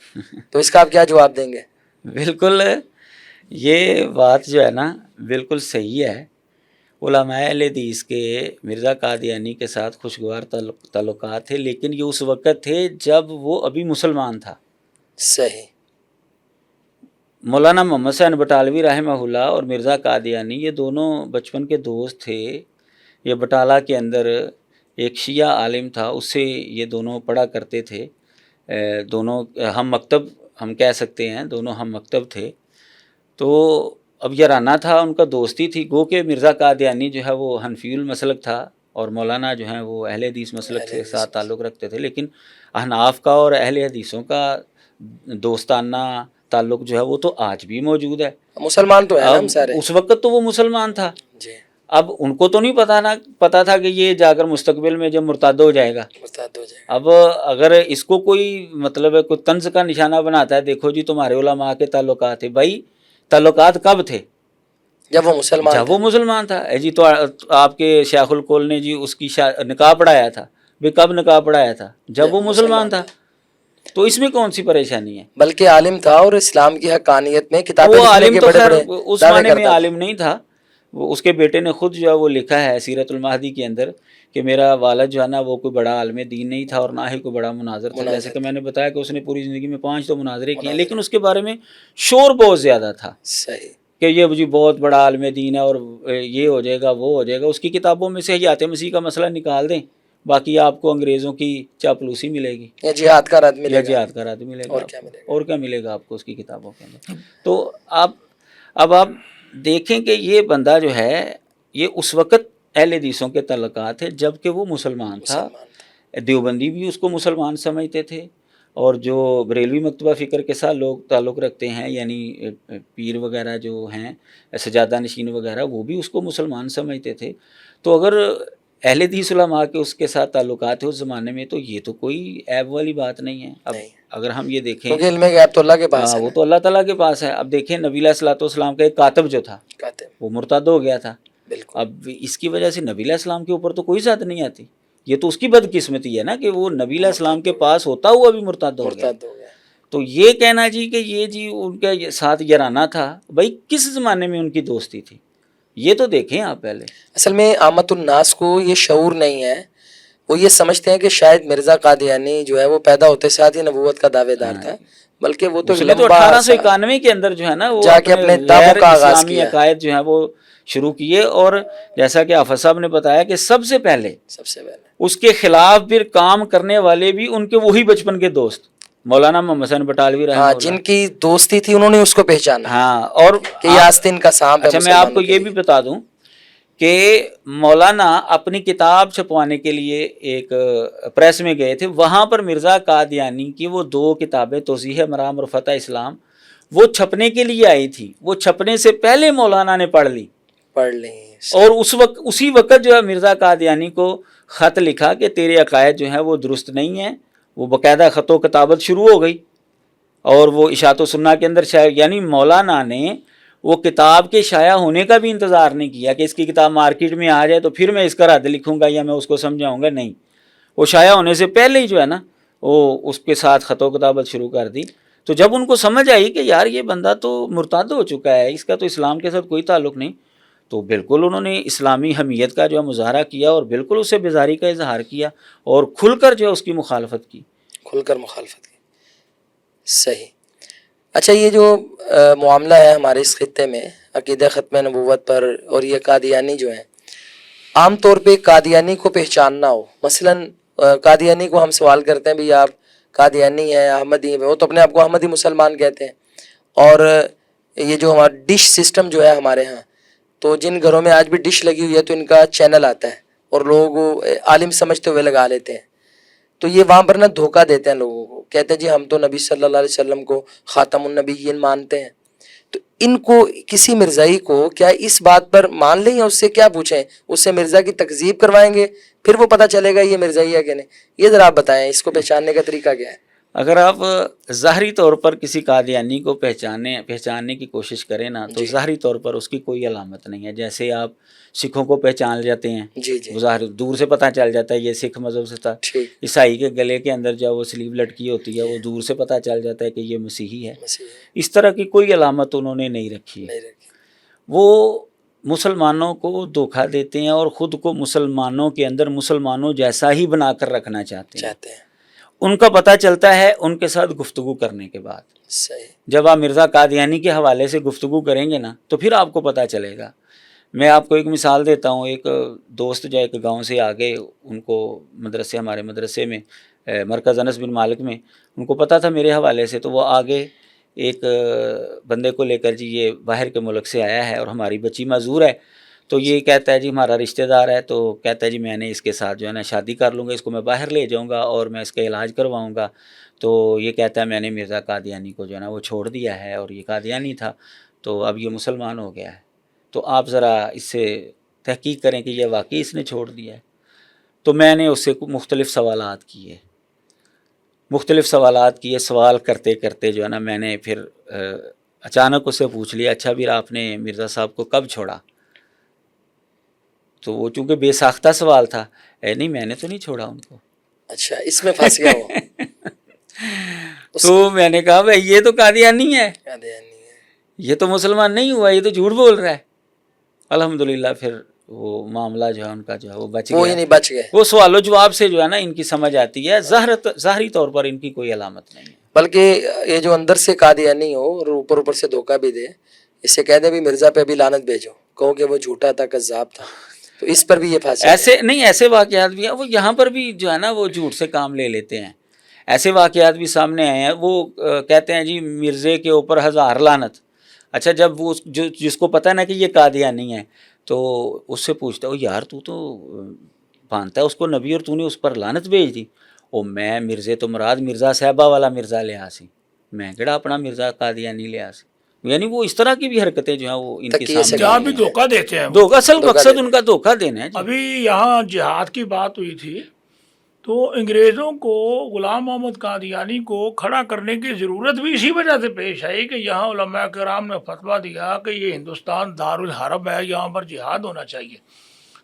[SPEAKER 1] تو اس کا آپ کیا جواب دیں گے؟
[SPEAKER 2] بالکل یہ بات جو ہے نا بالکل صحیح ہے. علماء اہل حدیث کے مرزا قادیانی کے ساتھ خوشگوار تعلقات تھے، لیکن یہ اس وقت تھے جب وہ ابھی مسلمان تھا.
[SPEAKER 1] صحیح.
[SPEAKER 2] مولانا محمد حسین بٹالوی رحمہ اللہ اور مرزا قادیانی یہ دونوں بچپن کے دوست تھے. یہ بٹالہ کے اندر ایک شیعہ عالم تھا، اس سے یہ دونوں پڑھا کرتے تھے. دونوں ہم مکتب ہم کہہ سکتے ہیں، دونوں ہم مکتب تھے. تو اب یارانہ تھا، ان کا دوستی تھی. گو کہ مرزا قادیانی جو ہے وہ حنفی المسلک تھا اور مولانا جو ہیں وہ اہل حدیث مسلک کے ساتھ تعلق رکھتے تھے. لیکن احناف کا اور اہل حدیثوں کا دوستانہ تعلق جو ہے وہ تو آج بھی موجود ہے.
[SPEAKER 1] مسلمان تو ہیں ہم سارے.
[SPEAKER 2] اس وقت تو وہ مسلمان تھا.
[SPEAKER 1] جی.
[SPEAKER 2] اب ان کو تو نہیں پتا تھا کہ یہ جا کر مستقبل میں جب مرتد ہو جائے گا. اب اگر اس کو کوئی مطلب ہے کوئی طنز کا نشانہ بناتا ہے، دیکھو جی تمہارے علماء کے تعلقات ہیں. بھائی تعلقات کب تھے؟
[SPEAKER 1] جب وہ مسلمان
[SPEAKER 2] تھا. جی تو آپ کے شیخ الکول نے جی اس کی نکاح پڑھایا تھا. بھائی کب نکاح پڑھایا تھا؟ جب وہ مسلمان تھا. تو اس میں کون سی پریشانی ہے؟
[SPEAKER 1] بلکہ عالم تھا اور اسلام کی حقانیت میں کتابیں
[SPEAKER 2] وہ
[SPEAKER 1] لکھنے
[SPEAKER 2] عالم
[SPEAKER 1] کے
[SPEAKER 2] تو
[SPEAKER 1] بڑے
[SPEAKER 2] خیر
[SPEAKER 1] بڑے
[SPEAKER 2] اس
[SPEAKER 1] دعوے
[SPEAKER 2] معنی میں
[SPEAKER 1] کرتا تھا.
[SPEAKER 2] عالم نہیں تھا. وہ اس کے بیٹے نے خود جو ہے وہ لکھا ہے سیرت المہدی کے اندر کہ میرا والد جو ہے نا وہ کوئی بڑا عالم دین نہیں تھا اور نہ ہی کوئی بڑا مناظر تھا. جیسے کہ میں نے بتایا کہ اس نے پوری زندگی میں 5 تو مناظرے کیے، لیکن اس کے بارے میں شور بہت زیادہ تھا.
[SPEAKER 1] صحیح.
[SPEAKER 2] کہ یہ جی بہت بڑا عالم دین ہے اور یہ ہو جائے گا وہ ہو جائے گا. اس کی کتابوں میں سے حیات مسیح کا مسئلہ نکال دیں، باقی آپ کو انگریزوں کی چاپلوسی ملے گی
[SPEAKER 1] یا جہاد کا رد ملے
[SPEAKER 2] گا. اور کیا ملے گا آپ کو اس کی کتابوں کے اندر. تو اب آپ دیکھیں کہ یہ بندہ جو ہے یہ اس وقت اہل حدیثوں کے تعلقات ہے جب کہ وہ مسلمان تھا. دیوبندی بھی اس کو مسلمان سمجھتے تھے اور جو بریلوی مکتبہ فکر کے ساتھ لوگ تعلق رکھتے ہیں یعنی پیر وغیرہ جو ہیں سجادہ نشین وغیرہ وہ بھی اس کو مسلمان سمجھتے تھے. تو اگر اہل حدیث علماء کے اس کے ساتھ تعلقات ہیں اس زمانے میں تو یہ تو کوئی عیب والی بات نہیں ہے. اب اگر ہم یہ دیکھیں
[SPEAKER 1] علم غیب تو اللہ کے پاس ہے،
[SPEAKER 2] وہ تو اللہ تعالیٰ کے پاس ہے. اب دیکھیں نبی علیہ الصلوۃ والسلام کا ایک کاتب جو تھا وہ مرتد ہو گیا تھا. اب اس کی وجہ سے نبی علیہ السلام کے اوپر تو کوئی ذات نہیں آتی. یہ تو اس کی بدقسمتی ہے نا کہ وہ نبی علیہ السلام کے پاس ہوتا ہوا بھی مرتد ہو گیا. تو یہ کہنا جی کہ یہ جی ان کے ساتھ یارانہ تھا، بھائی کس زمانے میں ان کی دوستی تھی یہ تو دیکھیں آپ پہلے.
[SPEAKER 1] اصل میں عامت الناس کو یہ شعور نہیں ہے. وہ یہ سمجھتے ہیں کہ شاید مرزا قادیانی جو ہے وہ پیدا ہوتے ساتھ ہی نبوت کا دعوے دار تھا، بلکہ وہ تو
[SPEAKER 2] 1891 کے اندر جو ہے نا وہ
[SPEAKER 1] جا کے اپنے دعووں کا آغاز
[SPEAKER 2] اسلامی عقائد جو ہیں وہ شروع کیے. اور جیسا کہ حافظ صاحب نے بتایا کہ سب سے پہلے اس کے خلاف پھر کام کرنے والے بھی ان کے وہی بچپن کے دوست مولانا محمد حسین بٹالوی رحمہ اللہ،
[SPEAKER 1] جن کی دوستی تھی انہوں نے اس کو پہچانا.
[SPEAKER 2] ہاں اور
[SPEAKER 1] کہ یہ آستین کا سانپ ہے.
[SPEAKER 2] اچھا میں آپ کو یہ بھی بتا دوں کہ مولانا اپنی کتاب چھپوانے کے لیے ایک پریس میں گئے تھے. وہاں پر مرزا قادیانی کی وہ 2 کتابیں توضیح مرام اور فتح اسلام وہ چھپنے کے لیے آئی تھی، وہ چھپنے سے پہلے مولانا نے پڑھ لی، اور اسی وقت جو ہے مرزا قادیانی کو خط لکھا کہ تیرے عقائد جو ہیں وہ درست نہیں ہیں، وہ باقاعدہ خط و کتابت شروع ہو گئی، اور وہ اشاعت و سنہ کے اندر شائع، یعنی مولانا نے وہ کتاب کے شائع ہونے کا بھی انتظار نہیں کیا کہ اس کی کتاب مارکیٹ میں آ جائے تو پھر میں اس کا رد لکھوں گا یا میں اس کو سمجھاؤں گا، نہیں، وہ شائع ہونے سے پہلے ہی جو ہے نا وہ اس کے ساتھ خط و کتابت شروع کر دی۔ تو جب ان کو سمجھ آئی کہ یار یہ بندہ تو مرتد ہو چکا ہے، اس کا تو اسلام کے ساتھ کوئی تعلق نہیں، تو بالکل انہوں نے اسلامی حمیت کا جو ہے مظاہرہ کیا اور بالکل اسے بیزاری کا اظہار کیا اور کھل کر جو ہے اس کی مخالفت کی،
[SPEAKER 1] صحیح۔ اچھا، یہ جو معاملہ ہے ہمارے اس خطے میں عقیدہ ختم نبوت پر، اور یہ قادیانی جو ہیں، عام طور پہ قادیانی کو پہچاننا ہو، مثلاً قادیانی کو ہم سوال کرتے ہیں بھی آپ قادیانی ہیں، احمدی ہیں، وہ تو اپنے آپ کو احمدی مسلمان کہتے ہیں، اور یہ جو ہمارا ڈش سسٹم جو ہے ہمارے ہاں، تو جن گھروں میں آج بھی ڈش لگی ہوئی ہے تو ان کا چینل آتا ہے اور لوگ عالم سمجھتے ہوئے لگا لیتے ہیں، تو یہ وہاں پر نا دھوکہ دیتے ہیں لوگوں کو، کہتے ہیں جی ہم تو نبی صلی اللہ علیہ وسلم کو خاتم النبیین مانتے ہیں، تو ان کو کسی مرزائی کو کیا اس بات پر مان لیں یا اس سے کیا پوچھیں، اس سے مرزا کی تکذیب کروائیں گے پھر وہ پتہ چلے گا یہ مرزائی ہے کہ نہیں؟ یہ ذرا آپ بتائیں اس کو پہچاننے کا طریقہ کیا ہے؟
[SPEAKER 2] اگر آپ ظاہری طور پر کسی قادیانی کو پہچاننے کی کوشش کریں نا تو ظاہری طور پر اس کی کوئی علامت نہیں ہے، جیسے آپ سکھوں کو پہچان جاتے ہیں، وہ ظاہر دور سے پتہ چل جاتا ہے یہ سکھ مذہب سے تھا، عیسائی کے گلے کے اندر جو وہ سلیب لٹکی ہوتی ہے وہ دور سے پتہ چل جاتا ہے کہ یہ مسیحی ہے، اس طرح کی کوئی علامت انہوں نے نہیں رکھی ہے۔ وہ مسلمانوں کو دھوکہ دیتے ہیں اور خود کو مسلمانوں کے اندر مسلمانوں جیسا ہی بنا کر رکھنا چاہتے ہیں۔ ان کا پتہ چلتا ہے ان کے ساتھ گفتگو کرنے کے بعد، جب آپ مرزا قادیانی کے حوالے سے گفتگو کریں گے نا تو پھر آپ کو پتہ چلے گا۔ میں آپ کو ایک مثال دیتا ہوں، ایک دوست جو ایک گاؤں سے آگے، ان کو ہمارے مدرسے میں مرکز انس بن مالک میں ان کو پتہ تھا میرے حوالے سے، تو وہ آگے ایک بندے کو لے کر جی یہ باہر کے ملک سے آیا ہے اور ہماری بچی معذور ہے، تو یہ کہتا ہے جی ہمارا رشتہ دار ہے، تو کہتا ہے جی میں نے اس کے ساتھ جو ہے نا شادی کر لوں گا، اس کو میں باہر لے جاؤں گا اور میں اس کا علاج کرواؤں گا، تو یہ کہتا ہے میں نے مرزا قادیانی کو جو ہے نا وہ چھوڑ دیا ہے اور یہ قادیانی تھا تو اب یہ مسلمان ہو گیا ہے، تو آپ ذرا اس سے تحقیق کریں کہ یہ واقعی اس نے چھوڑ دیا ہے۔ تو میں نے اس سے مختلف سوالات کیے، سوال کرتے کرتے جو ہے نا میں نے پھر اچانک اس سے پوچھ لیا، اچھا پھر آپ نے مرزا صاحب کو کب چھوڑا؟ تو وہ چونکہ بے ساختہ سوال تھا، نہیں میں نے تو نہیں چھوڑا ان کو۔
[SPEAKER 1] اچھا، اس میں پھنس گیا وہ۔
[SPEAKER 2] تو میں نے کہا بھائی یہ تو قادیانی ہے، یہ تو مسلمان نہیں ہوا، یہ تو جھوٹ بول رہا ہے۔ الحمدللہ پھر وہ معاملہ جو ہے ان کا جو ہے وہ بچ گیا، وہ سوال و جواب سے جو ہے نا ان کی سمجھ آتی ہے، ظاہری طور پر ان کی کوئی علامت نہیں ہے۔
[SPEAKER 1] بلکہ یہ جو اندر سے قادیانی ہو اور اوپر سے دھوکہ بھی دے، اس سے کہہ دیں بھی مرزا پہ ابھی لعنت بھیجو، کہو کہ وہ جھوٹا تھا، کذاب تھا، تو اس پر بھی یہ پھنسے۔
[SPEAKER 2] ایسے واقعات بھی ہیں، وہ یہاں پر بھی جو ہے نا وہ جھوٹ سے کام لے لیتے ہیں، ایسے واقعات بھی سامنے آئے ہیں۔ وہ کہتے ہیں جی مرزے کے اوپر 1000 لعنت۔ اچھا، جب وہ جس کو پتہ نا کہ یہ قادیانی ہے تو اس سے پوچھتا ہے یار تو مانتا ہے اس کو نبی اور تو نے اس پر لعنت بھیج دی؟ او میں مرزے تو مراد مرزا صاحبہ والا مرزا لیا سی، میں کہڑا اپنا مرزا قادیانی لیا سی۔ یعنی وہ اس طرح کی بھی حرکتیں جو ہیں وہ ان کے سامنے
[SPEAKER 3] جہاں بھی دھوکہ دیتے ہیں،
[SPEAKER 2] اصل مقصد ان کا دھوکہ دینا ہے۔
[SPEAKER 3] ابھی یہاں جہاد کی بات ہوئی تھی تو انگریزوں کو غلام محمد قادیانی کو کھڑا کرنے کی ضرورت بھی اسی وجہ سے پیش آئی کہ یہاں علماء کرام نے فتویٰ دیا کہ یہ ہندوستان دارالحرب ہے، یہاں پر جہاد ہونا چاہیے،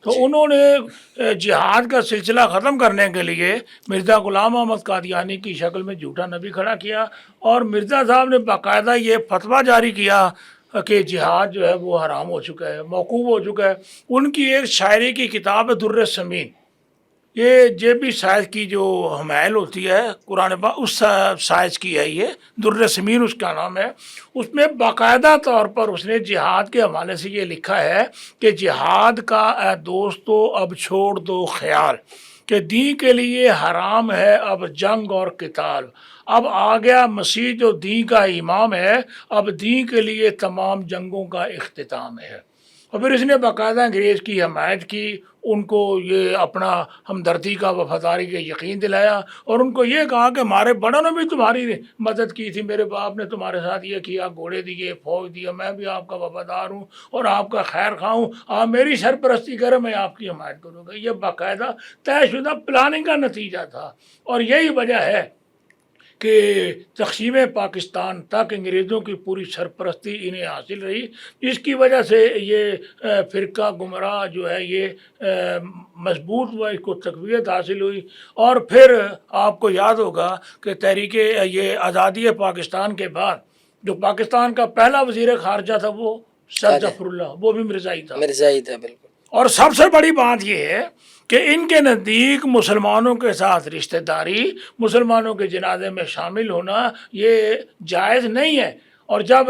[SPEAKER 3] تو انہوں نے جہاد کا سلسلہ ختم کرنے کے لیے مرزا غلام محمد قادیانی کی شکل میں جھوٹا نبی کھڑا کیا، اور مرزا صاحب نے باقاعدہ یہ فتویٰ جاری کیا کہ جہاد جو ہے وہ حرام ہو چکا ہے، موقوف ہو چکا ہے۔ ان کی ایک شاعری کی کتاب ہے در ثمین، یہ جے سائز کی جو حمائل ہوتی ہے قرآن پاک، اس سائز کی ہے، یہ در ثمین اس کا نام ہے۔ اس میں باقاعدہ طور پر اس نے جہاد کے حوالے سے یہ لکھا ہے کہ جہاد کا اے دوستو اب چھوڑ دو خیال، کہ دین کے لیے حرام ہے اب جنگ اور قتال، اب آ گیا مسیح جو دین کا امام ہے، اب دین کے لیے تمام جنگوں کا اختتام ہے۔ اور پھر اس نے باقاعدہ انگریز کی حمایت کی، ان کو یہ اپنا ہمدردی کا وفاداری کا یقین دلایا اور ان کو یہ کہا کہ ہمارے بڑوں نے بھی تمہاری مدد کی تھی، میرے باپ نے تمہارے ساتھ یہ کیا، گھوڑے دیے، فوج دیا، میں بھی آپ کا وفادار ہوں اور آپ کا خیر خواہ ہوں، آپ میری سرپرستی کریں، میں آپ کی حمایت کروں گا۔ یہ باقاعدہ طے شدہ پلاننگ کا نتیجہ تھا، اور یہی وجہ ہے کہ تقسیم پاکستان تک انگریزوں کی پوری سرپرستی انہیں حاصل رہی، جس کی وجہ سے یہ فرقہ گمراہ جو ہے یہ مضبوط ہوا، اس کو تقویت حاصل ہوئی۔ اور پھر آپ کو یاد ہوگا کہ تحریک یہ آزادی پاکستان کے بعد جو پاکستان کا پہلا وزیر خارجہ تھا وہ سر ظفر اللہ، وہ بھی مرزائی تھا۔
[SPEAKER 1] مرزائی تھا، بالکل۔
[SPEAKER 3] اور سب سے بڑی بات یہ ہے کہ ان کے نزدیک مسلمانوں کے ساتھ رشتہ داری، مسلمانوں کے جنازے میں شامل ہونا یہ جائز نہیں ہے۔ اور جب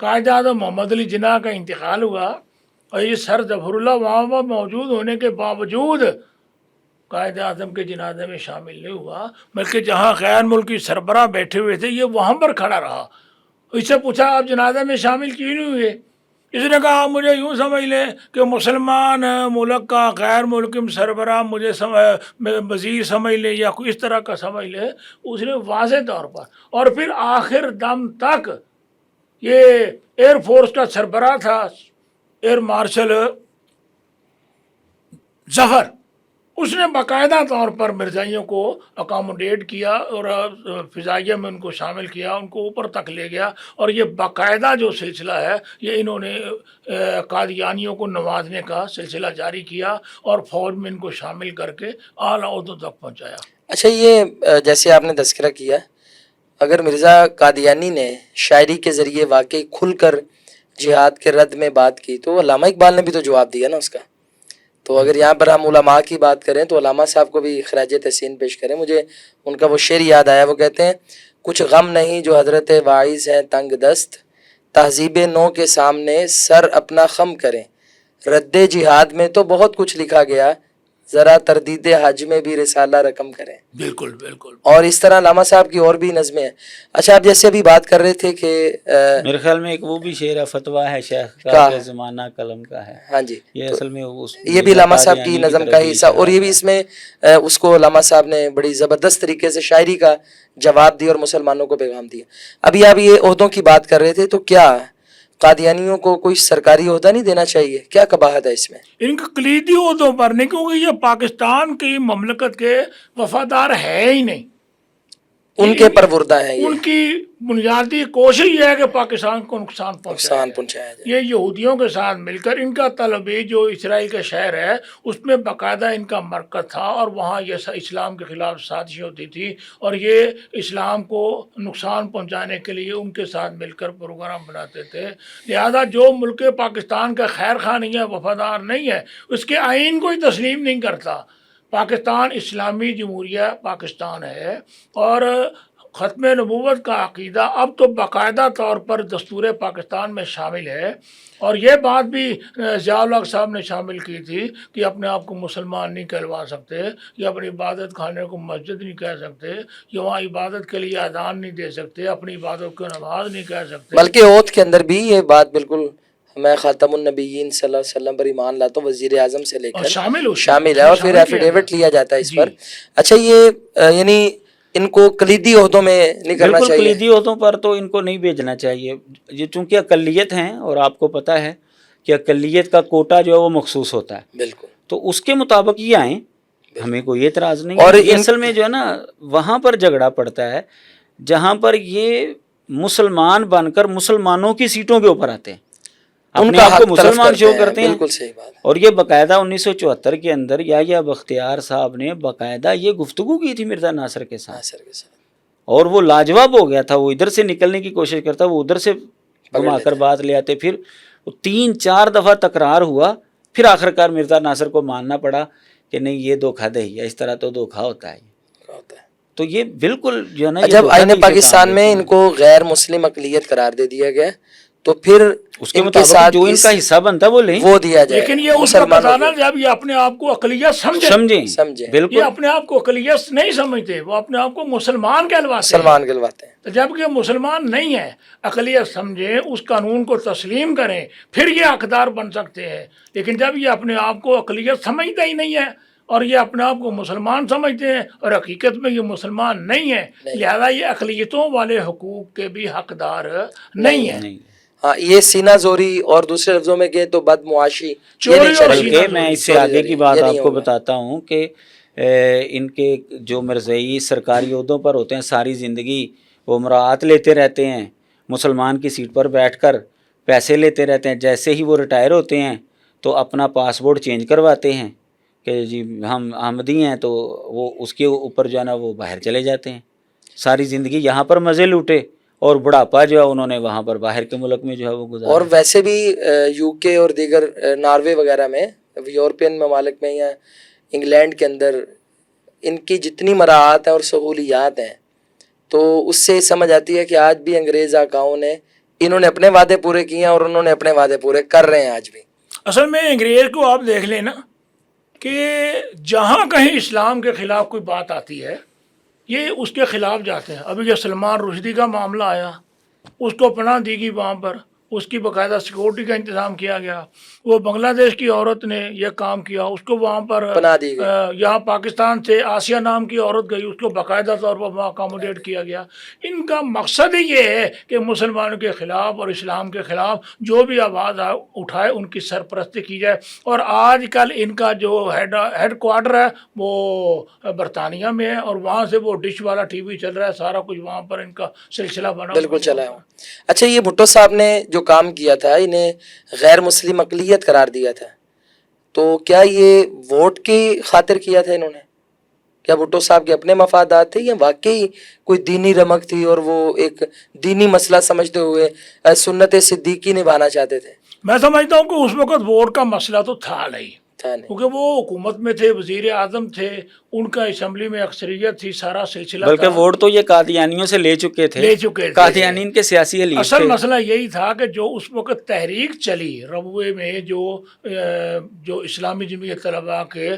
[SPEAKER 3] قائد اعظم محمد علی جناح کا انتقال ہوا اور یہ سر ظفر اللہ وہاں موجود ہونے کے باوجود قائد اعظم کے جنازے میں شامل نہیں ہوا، بلکہ جہاں غیر ملکی سربراہ بیٹھے ہوئے تھے یہ وہاں پر کھڑا رہا۔ اس سے پوچھا آپ جنازے میں شامل کیوں نہیں ہوئے؟ اس نے کہا آپ مجھے یوں سمجھ لیں کہ مسلمان ملک کا غیر ملکی سربراہ مجھے وزیر سمجھ لیں یا کوئی اس طرح کا سمجھ لیں۔ اس نے واضح طور پر، اور پھر آخر دم تک یہ ایئر فورس کا سربراہ تھا ایئر مارشل ظفر، اس نے باقاعدہ طور پر مرزائیوں کو اکاموڈیٹ کیا اور فضائیہ میں ان کو شامل کیا، ان کو اوپر تک لے گیا، اور یہ باقاعدہ جو سلسلہ ہے یہ انہوں نے قادیانیوں کو نوازنے کا سلسلہ جاری کیا اور فوج میں ان کو شامل کر کے اعلیٰ عہدوں تک پہنچایا۔
[SPEAKER 1] اچھا، یہ جیسے آپ نے تذکرہ کیا، اگر مرزا قادیانی نے شاعری کے ذریعے واقعی کھل کر جہاد کے رد میں بات کی تو علامہ اقبال نے بھی تو جواب دیا نا اس کا۔ تو اگر یہاں پر ہم علماء کی بات کریں تو علامہ صاحب کو بھی خراج تحسین پیش کریں۔ مجھے ان کا وہ شعر یاد آیا، وہ کہتے ہیں کچھ غم نہیں جو حضرت واعظ ہیں تنگ دست، تہذیب نو کے سامنے سر اپنا خم کریں، رد جہاد میں تو بہت کچھ لکھا گیا، ذرا تردید حج میں بھی رسالہ رقم کریں۔
[SPEAKER 3] بالکل بالکل۔
[SPEAKER 1] اور اس طرح علامہ صاحب کی اور بھی نظمیں ہیں۔ اچھا، آپ جیسے ابھی بات کر رہے تھے کہ
[SPEAKER 2] میرے خیال میں ایک وہ بھی شعر ہے، فتویٰ ہے شیخ کا کہ زمانہ قلم کا ہے۔
[SPEAKER 1] ہاں جی،
[SPEAKER 2] یہ اصل میں
[SPEAKER 1] یہ بھی علامہ صاحب کی نظم کا حصہ، اور یہ بھی اس میں اس کو علامہ صاحب نے بڑی زبردست طریقے سے شاعری کا جواب دیا اور مسلمانوں کو پیغام دیا۔ ابھی آپ یہ عہدوں کی بات کر رہے تھے، تو کیا قادیانیوں کو کوئی سرکاری عہدہ نہیں دینا چاہیے؟ کیا قباحت ہے اس میں؟
[SPEAKER 3] ان کے کلیدی عہدوں پر نہیں، کیونکہ یہ پاکستان کی مملکت کے وفادار ہے ہی نہیں،
[SPEAKER 1] ان کے پروردہ ہیں،
[SPEAKER 3] ان کی بنیادی کوشش یہ ہے کہ پاکستان کو نقصان
[SPEAKER 1] نقصان پہنچایا جائے۔
[SPEAKER 3] یہ یہودیوں کے ساتھ مل کر ان کا طلبی جو اسرائیل کا شہر ہے اس میں باقاعدہ ان کا مرکز تھا، اور وہاں یہ اسلام کے خلاف سازش ہوتی تھی، اور یہ اسلام کو نقصان پہنچانے کے لیے ان کے ساتھ مل کر پروگرام بناتے تھے۔ لہذا جو ملک پاکستان کا خیر خواہ نہیں ہے، وفادار نہیں ہے، اس کے آئین کو ہی تسلیم نہیں کرتا۔ پاکستان اسلامی جمہوریہ پاکستان ہے، اور ختم نبوت کا عقیدہ اب تو باقاعدہ طور پر دستور پاکستان میں شامل ہے، اور یہ بات بھی ضیاء الحق صاحب نے شامل کی تھی کہ اپنے آپ کو مسلمان نہیں کہلوا سکتے، یا اپنی عبادت خانے کو مسجد نہیں کہہ سکتے، یا وہاں عبادت کے لیے اذان نہیں دے سکتے، اپنی عبادت کو نماز نہیں کہہ سکتے۔
[SPEAKER 1] بلکہ اوتھ کے اندر بھی یہ بات بالکل، میں خاتم النبیین صلی اللہ علیہ وسلم پر ایمان لاتا ہوں، وزیر اعظم سے لے کر شامل ہے، اور پھر ایفیڈیوٹ لیا جاتا ہے اس پر۔ اچھا، یہ یعنی ان کو کلیدی عہدوں میں نہیں کرنا چاہیے؟
[SPEAKER 2] کلیدی عہدوں پر تو ان کو نہیں بھیجنا چاہیے، یہ چونکہ اقلیت ہیں، اور آپ کو پتہ ہے کہ اقلیت کا کوٹا جو ہے وہ مخصوص ہوتا ہے،
[SPEAKER 1] بالکل،
[SPEAKER 2] تو اس کے مطابق یہ آئیں، ہمیں کوئی اعتراض نہیں۔
[SPEAKER 1] اور
[SPEAKER 2] یہ اصل میں جو ہے نا وہاں پر جھگڑا پڑتا ہے جہاں پر یہ مسلمان بن کر مسلمانوں کی سیٹوں کے اوپر آتے ہیں، اپنے آپ کو مسلمان شو کرتے ہیں۔
[SPEAKER 1] بالکل صحیح بات۔
[SPEAKER 2] اور یہ باقاعدہ 1974 کے اندر یحییٰ بختیار صاحب نے باقاعدہ یہ گفتگو کی تھی مرزا ناصر کے ساتھ، اور وہ لاجواب ہو گیا تھا، وہ ادھر سے نکلنے کی کوشش کرتا، وہ ادھر سے گھما کر بات لے آتے، پھر 3-4 دفعہ تکرار ہوا، پھر آخرکار مرزا ناصر کو ماننا پڑا کہ نہیں، یہ دھوکہ دہی ہے، اس طرح تو دھوکہ ہوتا ہے۔ تو یہ بالکل جو ہے نا،
[SPEAKER 1] جب آئین پاکستان میں ان کو غیر مسلم اقلیت قرار دے دیا گیا تو پھر
[SPEAKER 2] اس کے
[SPEAKER 1] ان کے
[SPEAKER 2] مطابق
[SPEAKER 1] ساتھ
[SPEAKER 2] جو ان کا حصہ بنتا ہے وہ لیں،
[SPEAKER 1] وہ دیا جائے
[SPEAKER 3] لیکن یہ اس کا
[SPEAKER 1] مسلمانوں
[SPEAKER 3] بتانا
[SPEAKER 1] کو،
[SPEAKER 3] جب یہ اپنے آپ کو اقلیت سمجھے،
[SPEAKER 2] سمجھیں
[SPEAKER 3] یہ
[SPEAKER 2] بالکل.
[SPEAKER 3] اپنے آپ کو اقلیت نہیں سمجھتے، وہ اپنے آپ کو مسلمان کہلواتے ہیں.
[SPEAKER 1] مسلمان گلواتے ہیں.
[SPEAKER 3] تو جب کہ مسلمان نہیں ہے، اقلیت سمجھیں، اس قانون کو تسلیم کریں، پھر یہ حقدار بن سکتے ہیں. لیکن جب یہ اپنے آپ کو اقلیت سمجھتا ہی نہیں ہے اور یہ اپنے آپ کو مسلمان سمجھتے ہیں اور حقیقت میں یہ مسلمان نہیں ہے، لہذا یہ اقلیتوں والے حقوق کے بھی حقدار نہیں ہیں.
[SPEAKER 2] نہیں.
[SPEAKER 1] ہاں یہ سینہ زوری، اور دوسرے لفظوں میں کہیں تو بد معاشی، یہ
[SPEAKER 3] چوری
[SPEAKER 1] نہیں
[SPEAKER 3] اور
[SPEAKER 1] چلے
[SPEAKER 3] سینہ
[SPEAKER 1] گی.
[SPEAKER 2] بلکہ میں اس سے
[SPEAKER 1] چوری
[SPEAKER 2] آگے
[SPEAKER 1] زوری،
[SPEAKER 2] کی بات
[SPEAKER 1] یہ
[SPEAKER 2] آپ
[SPEAKER 1] نہیں
[SPEAKER 2] کو
[SPEAKER 1] ہوگا.
[SPEAKER 2] بتاتا ہوں کہ ان کے جو مرزئی سرکاری عہدوں پر ہوتے ہیں ساری زندگی وہ مراعات لیتے رہتے ہیں، مسلمان کی سیٹ پر بیٹھ کر پیسے لیتے رہتے ہیں. جیسے ہی وہ ریٹائر ہوتے ہیں تو اپنا پاسپورٹ چینج کرواتے ہیں کہ جی ہم احمدی ہیں، تو وہ اس کے اوپر جو ہے نا وہ باہر چلے جاتے ہیں. ساری زندگی یہاں پر مزے لوٹے اور بڑھاپا جو ہے انہوں نے وہاں پر باہر کے ملک میں جو ہے وہ گزارا.
[SPEAKER 1] اور ویسے بھی یو کے اور دیگر ناروے وغیرہ میں، یورپین ممالک میں یا انگلینڈ کے اندر ان کی جتنی مراعات ہیں اور سہولیات ہیں، تو اس سے سمجھ آتی ہے کہ آج بھی انگریز آقاؤں نے، انہوں نے اپنے وعدے پورے کیے ہیں اور انہوں نے اپنے وعدے پورے کر رہے ہیں آج بھی.
[SPEAKER 3] اصل میں انگریز کو آپ دیکھ لیں نا کہ جہاں کہیں اسلام کے خلاف کوئی بات آتی ہے یہ اس کے خلاف جاتے ہیں. ابھی جو سلمان رشدی کا معاملہ آیا، اس کو پناہ دی گئی وہاں پر، اس کی باقاعدہ سیکورٹی کا انتظام کیا گیا. وہ بنگلہ دیش کی عورت نے یہ کام کیا، اس کو وہاں پر
[SPEAKER 1] پناہ دی گئی.
[SPEAKER 3] یہاں پاکستان سے آسیہ نام کی عورت گئی، اس کو باقاعدہ طور پر وہاں اکاموڈیٹ کیا گیا. ان کا مقصد ہی یہ ہے کہ مسلمانوں کے خلاف اور اسلام کے خلاف جو بھی آواز اٹھائے ان کی سرپرستی کی جائے. اور آج کل ان کا جو ہیڈ کوارٹر ہے وہ برطانیہ میں ہے، اور وہاں سے وہ ڈش والا ٹی وی چل رہا ہے، سارا کچھ وہاں پر ان کا سلسلہ بنا.
[SPEAKER 1] بالکل چلا ہے. اچھا یہ بھٹو صاحب نے جو کام کیا تھا، انہیں غیر مسلم اقلیت قرار دیا تھا، تو کیا یہ ووٹ کی خاطر کیا تھا انہوں نے؟ کیا بھٹو صاحب کے اپنے مفادات تھے یا واقعی کوئی دینی رمق تھی اور وہ ایک دینی مسئلہ سمجھتے ہوئے سنت صدیقی نبھانا چاہتے تھے؟
[SPEAKER 3] میں سمجھتا ہوں کہ اس وقت ووٹ کا مسئلہ تو تھا نہیں،
[SPEAKER 1] تھا نہیں.
[SPEAKER 3] کیونکہ وہ حکومت میں تھے، وزیر اعظم تھے، ان کا اسمبلی میں اکثریت تھی، سارا سلسلہ
[SPEAKER 2] بلکہ
[SPEAKER 3] تھا.
[SPEAKER 2] ووٹ تو یہ قادیانیوں سے لے چکے تھے. قادیانی ان کے سیاسی حلیف
[SPEAKER 3] اصل
[SPEAKER 2] تھے.
[SPEAKER 3] مسئلہ یہی تھا کہ جو اس وقت تحریک چلی ربوے میں، جو اسلامی جمعیت طلباء کے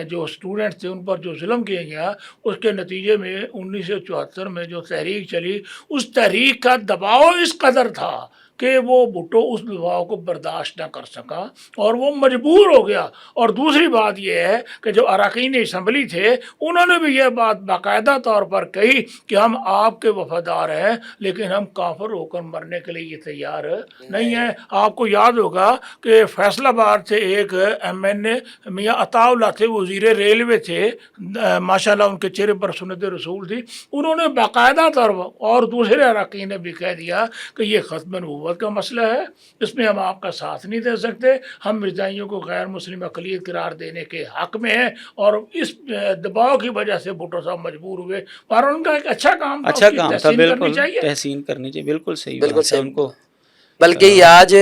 [SPEAKER 3] جو اسٹوڈنٹ تھے ان پر جو ظلم کیا گیا، اس کے نتیجے میں 1974 میں جو تحریک چلی، اس تحریک کا دباؤ اس قدر تھا کہ وہ بھٹو اس دباؤ کو برداشت نہ کر سکا اور وہ مجبور ہو گیا. اور دوسری بات یہ ہے کہ جو اراکین اسمبلی تھے انہوں نے بھی یہ بات باقاعدہ طور پر کہی کہ ہم آپ کے وفادار ہیں لیکن ہم کافر ہو کر مرنے کے لیے یہ تیار نہیں ہیں. آپ کو یاد ہوگا کہ فیصل آباد سے ایک ایم این اے میاں عطا اللہ تھے، وزیر ریلوے تھے، ماشاءاللہ ان کے چہرے پر سنت رسول تھی. انہوں نے باقاعدہ طور پر اور دوسرے اراکین نے بھی کہہ دیا کہ یہ ختم نبوت کا مسئلہ ہے، اس میں ہم آپ کا ساتھ نہیں دے سکتے، ہم مرزائیوں کو غیر مسلم اقلیت قرار دینے کے حق میں ہیں. اور اس دباؤ کی وجہ سے بھٹو صاحب مجبور ہوئے، پر ان کا ایک اچھا کام تھا،
[SPEAKER 2] اچھا
[SPEAKER 3] اس کی
[SPEAKER 2] کام تھا.
[SPEAKER 3] تحسین کرنی
[SPEAKER 2] بالکل
[SPEAKER 3] چاہیے.
[SPEAKER 2] تحسین کرنی چاہیے. بالکل صحیح
[SPEAKER 1] بالکل
[SPEAKER 2] بات ہے.
[SPEAKER 1] صحیح.
[SPEAKER 2] ان کو
[SPEAKER 1] بلکہ یہ آج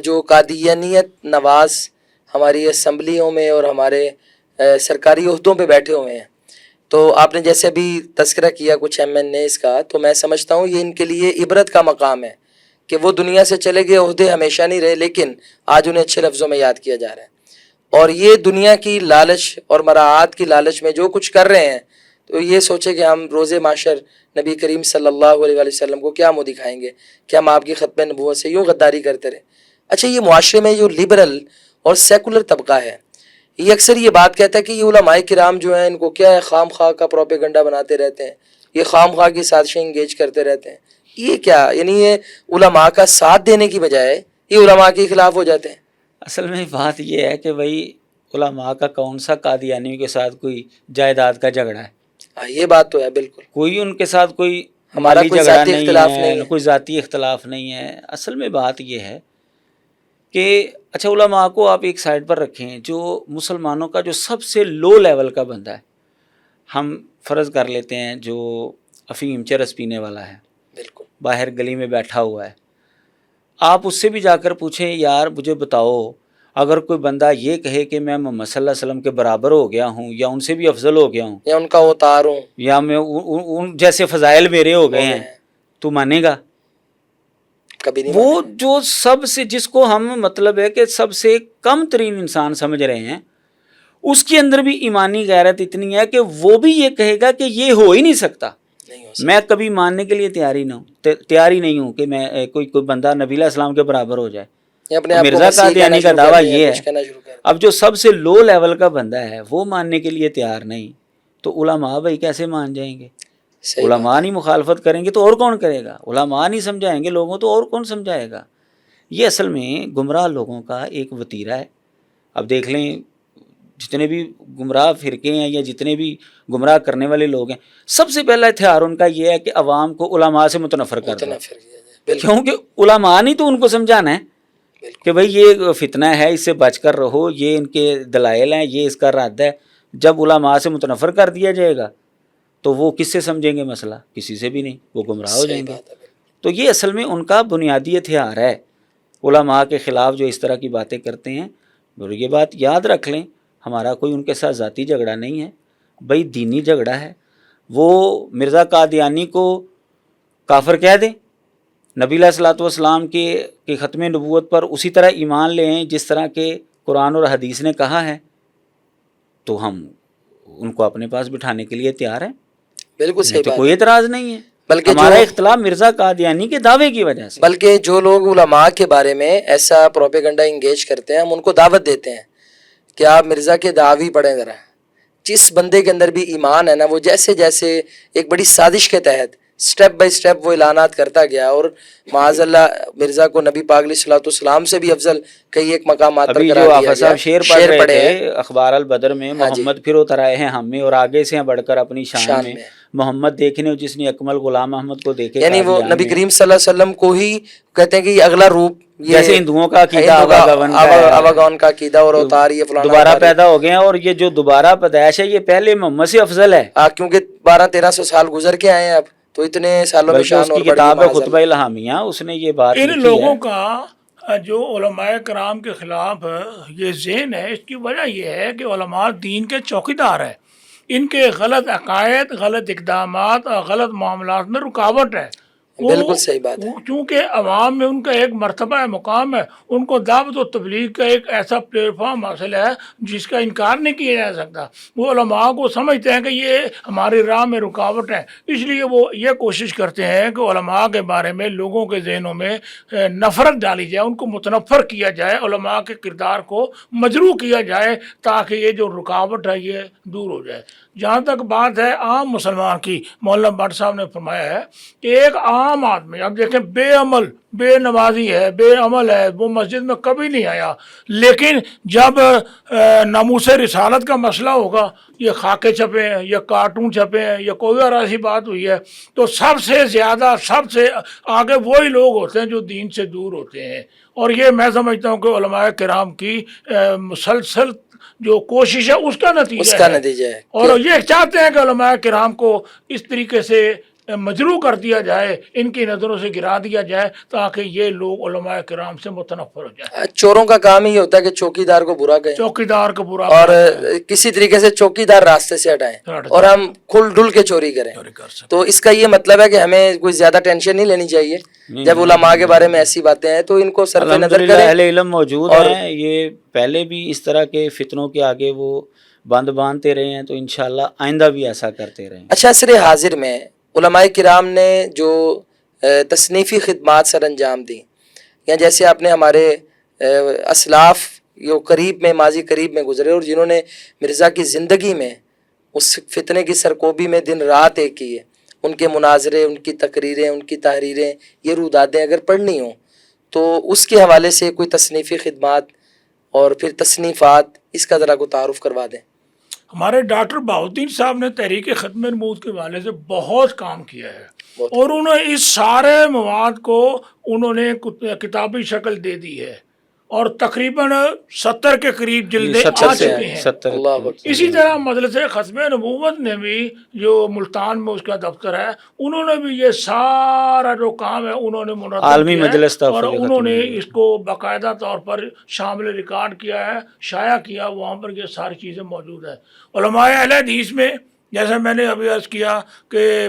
[SPEAKER 1] جو قادیانیت نواز ہماری اسمبلیوں میں اور ہمارے سرکاری عہدوں پہ بیٹھے ہوئے ہیں، تو آپ نے جیسے ابھی تذکرہ کیا کچھ ایم این اے کا، تو میں سمجھتا ہوں یہ ان کے لیے عبرت کا مقام ہے کہ وہ دنیا سے چلے گئے، عہدے ہمیشہ نہیں رہے، لیکن آج انہیں اچھے لفظوں میں یاد کیا جا رہا ہے. اور یہ دنیا کی لالچ اور مراعات کی لالچ میں جو کچھ کر رہے ہیں، تو یہ سوچے کہ ہم روز محشر نبی کریم صلی اللہ علیہ وآلہ وسلم کو کیا منہ دکھائیں گے کہ ہم آپ کی ختم نبوت سے یوں غداری کرتے رہے. اچھا یہ معاشرے میں جو لبرل اور سیکولر طبقہ ہے، یہ اکثر یہ بات کہتا ہے کہ یہ علماء کرام جو ہیں ان کو کیا ہے، خام خواہ کا پروپیگنڈا بناتے رہتے ہیں، یہ خام خواہ کی سازشیں انگیج کرتے رہتے ہیں. یہ کیا، یعنی یہ علماء کا ساتھ دینے کی بجائے یہ علماء کے خلاف ہو جاتے ہیں؟
[SPEAKER 2] اصل میں بات یہ ہے کہ بھائی علماء کا کون سا قادیانیوں کے ساتھ کوئی جائیداد کا جھگڑا ہے؟
[SPEAKER 1] یہ بات تو ہے بالکل.
[SPEAKER 2] کوئی ان کے ساتھ کوئی
[SPEAKER 1] ہمارا
[SPEAKER 2] مالی
[SPEAKER 1] کوئی
[SPEAKER 2] جھگڑا
[SPEAKER 1] ذاتی اختلاف نہیں
[SPEAKER 2] ہے،
[SPEAKER 1] ہے.
[SPEAKER 2] کوئی ذاتی اختلاف نہیں ہے. اصل میں بات یہ ہے کہ اچھا علماء کو آپ ایک سائڈ پر رکھیں، جو مسلمانوں کا جو سب سے لو لیول کا بندہ ہے، ہم فرض کر لیتے ہیں جو افیم چرس پینے والا ہے،
[SPEAKER 1] بالکل
[SPEAKER 2] باہر گلی میں بیٹھا ہوا ہے، آپ اس سے بھی جا کر پوچھیں یار مجھے بتاؤ، اگر کوئی بندہ یہ کہے کہ میں محمد صلی اللہ علیہ وسلم کے برابر ہو گیا ہوں یا ان سے بھی افضل ہو گیا ہوں
[SPEAKER 1] یا ان کا اوتار ہوں
[SPEAKER 2] یا میں ان جیسے فضائل میرے ہو گئے ہیں، تو مانے گا؟
[SPEAKER 1] کبھی نہیں
[SPEAKER 2] وہ
[SPEAKER 1] مانیں گے۔
[SPEAKER 2] جو سب سے جس کو ہم مطلب ہے کہ سب سے کم ترین انسان سمجھ رہے ہیں، اس کے اندر بھی ایمانی غیرت اتنی ہے کہ وہ بھی یہ کہے گا کہ یہ ہو ہی نہیں سکتا،
[SPEAKER 1] نہیں ہو سکتا۔
[SPEAKER 2] میں کبھی ماننے کے لیے تیار ہی نہیں ہوں کہ میں کوئی بندہ نبی علیہ السلام کے برابر ہو جائے۔
[SPEAKER 1] یہ اپنے آپ کو
[SPEAKER 2] مرزا
[SPEAKER 1] مسیح
[SPEAKER 2] قادیانی
[SPEAKER 1] کہنا
[SPEAKER 2] کا
[SPEAKER 1] شروع کر
[SPEAKER 2] دعویٰ
[SPEAKER 1] دیں،
[SPEAKER 2] یہ
[SPEAKER 1] کچھ
[SPEAKER 2] ہے،
[SPEAKER 1] کہنا شروع کر دیں۔
[SPEAKER 2] اب جو سب سے لو لیول کا بندہ ہے وہ ماننے کے لیے تیار نہیں، تو علماء بھائی کیسے مان جائیں گے؟
[SPEAKER 1] صحیح
[SPEAKER 2] علماء
[SPEAKER 1] بات
[SPEAKER 2] نہیں مخالفت کریں گے تو اور کون کرے گا؟ علماء نہیں سمجھائیں گے لوگوں تو اور کون سمجھائے گا؟ یہ اصل میں گمراہ لوگوں کا ایک وتیرہ ہے۔ اب دیکھ لیں جتنے بھی گمراہ فرقے ہیں یا جتنے بھی گمراہ کرنے والے لوگ ہیں، سب سے پہلا ہتھیار ان کا یہ ہے کہ عوام کو علماء سے متنفر کر دو،
[SPEAKER 1] متنفر کیا جائے، بالکل
[SPEAKER 2] کیونکہ علماء نہیں تو ان کو سمجھانا ہے
[SPEAKER 1] بالکل۔
[SPEAKER 2] کہ بھئی یہ فتنہ ہے، اس سے بچ کر رہو، یہ ان کے دلائل ہیں، یہ اس کا رد ہے۔ جب علماء سے متنفر کر دیا جائے گا تو وہ کس سے سمجھیں گے مسئلہ؟ کسی سے بھی نہیں، وہ گمراہ ہو
[SPEAKER 1] صحیح
[SPEAKER 2] جائیں گے۔
[SPEAKER 1] بات ہے، بالکل۔
[SPEAKER 2] تو یہ اصل میں ان کا بنیادی ہتھیار ہے، علماء کے خلاف جو اس طرح کی باتیں کرتے ہیں۔ اور یہ بات یاد رکھ لیں، ہمارا کوئی ان کے ساتھ ذاتی جھگڑا نہیں ہے، بھئی دینی جھگڑا ہے۔ وہ مرزا قادیانی کو کافر کہہ دیں، نبی علیہ الصلوۃ والسلام کے ختم نبوت پر اسی طرح ایمان لیں جس طرح کہ قرآن اور حدیث نے کہا ہے، تو ہم ان کو اپنے پاس بٹھانے کے لیے تیار ہیں،
[SPEAKER 1] بالکل
[SPEAKER 2] ہمیں
[SPEAKER 1] صحیح
[SPEAKER 2] تو
[SPEAKER 1] بات
[SPEAKER 2] کوئی
[SPEAKER 1] ہے۔
[SPEAKER 2] اعتراض نہیں ہے۔
[SPEAKER 1] بلکہ
[SPEAKER 2] ہمارا اختلاف مرزا قادیانی کے دعوے کی وجہ سے،
[SPEAKER 1] بلکہ جو لوگ علماء کے بارے میں ایسا پروپیگنڈا انگیج کرتے ہیں، ہم ان کو دعوت دیتے ہیں کہ آپ مرزا کے دعوی پڑھیں ذرا۔ جس بندے کے اندر بھی ایمان ہے نا، وہ جیسے جیسے ایک بڑی سازش کے تحت سٹیپ بائی سٹیپ وہ اعلانات کرتا گیا، اور معاذ اللہ مرزا کو نبی پاک علیہ الصلوۃ والسلام سے بھی افضل کئی ایک مقامات پر
[SPEAKER 2] ابھی
[SPEAKER 1] قرار
[SPEAKER 2] جو
[SPEAKER 1] دیا
[SPEAKER 2] آفا
[SPEAKER 1] گیا۔
[SPEAKER 2] صاحب شعر پڑھ رہے
[SPEAKER 1] پڑھے ہیں
[SPEAKER 2] تھے اخبار البدر میں،
[SPEAKER 1] ہاں جی،
[SPEAKER 2] محمد پھر اتر آئے ہیں ہم میں اور آگے سے ہیں بڑھ کر اپنی شان میں، محمد دیکھنے جس نے اکمل غلام احمد کو دیکھے
[SPEAKER 1] یعنی وہ
[SPEAKER 2] قادیان
[SPEAKER 1] نبی
[SPEAKER 2] میں،
[SPEAKER 1] کریم صلی اللہ علیہ وسلم کو ہی کہتے ہیں کہ یہ اگلا روپ، یہ
[SPEAKER 2] جیسے ہندوؤں کا عقیدہ
[SPEAKER 1] ہندو کا
[SPEAKER 2] آواگون کا ہے،
[SPEAKER 1] آواگون کا عقیدہ اور اوتار یہ فلانا
[SPEAKER 2] دوبارہ
[SPEAKER 1] اوتار
[SPEAKER 2] پیدا ہو گئے ہیں، اور یہ جو دوبارہ پیدائش ہے یہ پہلے محمد سے افضل ہے،
[SPEAKER 1] کیونکہ 1200-1300 سال گزر کے آئے ہیں اب، تو اتنے سالوں میں
[SPEAKER 2] بلکہ
[SPEAKER 1] شان
[SPEAKER 2] اس کی
[SPEAKER 1] اور بڑھ گئی
[SPEAKER 2] کتاب ہے
[SPEAKER 1] معاذ
[SPEAKER 2] خطبہ
[SPEAKER 1] اللہ۔
[SPEAKER 2] الہامیہ، اس نے یہ بات
[SPEAKER 3] ان
[SPEAKER 2] لکھی
[SPEAKER 3] لوگوں
[SPEAKER 2] ہے۔
[SPEAKER 3] کا جو علماء کرام کے خلاف یہ ذہن ہے، اس کی وجہ یہ ہے کہ علماء دین کے چوکیدار ہیں، ان کے غلط عقائد، غلط اقدامات اور غلط معاملات میں رکاوٹ ہے۔
[SPEAKER 1] بالکل صحیح بات ہے۔
[SPEAKER 3] چونکہ عوام میں ان کا ایک مرتبہ مقام ہے، ان کو دعوت و تبلیغ کا ایک ایسا پلیٹ فارم حاصل ہے جس کا انکار نہیں کیا جا سکتا۔ وہ علماء کو سمجھتے ہیں کہ یہ ہماری راہ میں رکاوٹ ہے، اس لیے وہ یہ کوشش کرتے ہیں کہ علماء کے بارے میں لوگوں کے ذہنوں میں نفرت ڈالی جائے، ان کو متنفر کیا جائے، علماء کے کردار کو مجروح کیا جائے، تاکہ یہ جو رکاوٹ ہے یہ دور ہو جائے۔ جہاں تک بات ہے عام مسلمان کی، مولانا بٹ صاحب نے فرمایا ہے کہ ایک عام آدمی، اب دیکھیں بے عمل، بے نمازی ہے، بے عمل ہے، وہ مسجد میں کبھی نہیں آیا، لیکن جب ناموس رسالت کا مسئلہ ہوگا، یہ خاکے چھپے ہیں، یا کارٹون چھپے ہیں، یا کوئی اور ایسی بات ہوئی ہے، تو سب سے زیادہ سب سے آگے وہی لوگ ہوتے ہیں جو دین سے دور ہوتے ہیں۔ اور یہ میں سمجھتا ہوں کہ علماء کرام کی مسلسل جو کوشش ہے اس کا نتیجہ ہے، اور یہ چاہتے ہیں کہ علماء کرام کو اس طریقے سے مجروح کر دیا جائے، ان کی نظروں سے گرا دیا جائے، تاکہ یہ لوگ علماء کرام سے متنفر ہو جائیں۔
[SPEAKER 1] چوروں کا کام ہی ہوتا ہے کہ چوکیدار کو برا کہیں،
[SPEAKER 3] چوکیدار کا برا
[SPEAKER 1] اور
[SPEAKER 3] کرتے ہیں،
[SPEAKER 1] کسی طریقے سے چوکیدار راستے سے ہٹائیں،
[SPEAKER 3] ہٹ
[SPEAKER 1] اور ہم کھل ڈل کے چوری کریں۔
[SPEAKER 3] چوری کر سکتے
[SPEAKER 1] تو اس کا یہ مطلب ہے کہ ہمیں کوئی زیادہ ٹینشن نہیں لینی چاہیے جب علماء کے بارے میں ایسی باتیں ہیں، تو ان کو صرف نظر
[SPEAKER 2] الحمدللہ
[SPEAKER 1] کریں۔
[SPEAKER 2] اہل علم موجود
[SPEAKER 1] اور
[SPEAKER 2] ہیں، یہ پہلے بھی اس طرح کے فتنوں کے آگے وہ بند باندھتے رہے ہیں، تو انشاءاللہ آئندہ بھی ایسا کرتے رہیں۔
[SPEAKER 1] اچھا، عصر حاضر میں علماء کرام نے جو تصنیفی خدمات سر انجام دیں، یا جیسے آپ نے ہمارے اسلاف جو قریب میں، ماضی قریب میں گزرے، اور جنہوں نے مرزا کی زندگی میں اس فتنے کی سرکوبی میں دن رات ایک کی ہے، ان کے مناظرے، ان کی تقریریں، ان کی تحریریں، یہ رودادیں اگر پڑھنی ہوں تو اس کے حوالے سے کوئی تصنیفی خدمات اور پھر تصنیفات، اس کا ذرا کو تعارف کروا دیں۔
[SPEAKER 3] ہمارے ڈاکٹر بہاؤالدین صاحب نے تحریک ختم نبوت کے حوالے سے بہت کام کیا ہے، اور انہوں نے اس سارے مواد کو انہوں نے کتابی شکل دے دی ہے، اور تقریباً 70 کے قریب جلدیں آ چکی ہیں۔
[SPEAKER 1] اللہ اکبر۔
[SPEAKER 3] اسی طرح مجلس ختم نبوت نے بھی، جو ملتان میں اس کا دفتر ہے، انہوں نے بھی یہ سارا جو کام ہے انہوں نے منظم
[SPEAKER 2] عالمی
[SPEAKER 3] کیا ہے،
[SPEAKER 2] مجلس
[SPEAKER 3] اور
[SPEAKER 2] تحفظ
[SPEAKER 3] انہوں نے
[SPEAKER 2] ختم
[SPEAKER 3] اس کو باقاعدہ طور پر شامل ریکارڈ کیا ہے، شائع کیا، وہاں پر یہ ساری چیزیں موجود ہیں۔ علماء اہل حدیث میں، جیسے میں نے ابھی عرض کیا کہ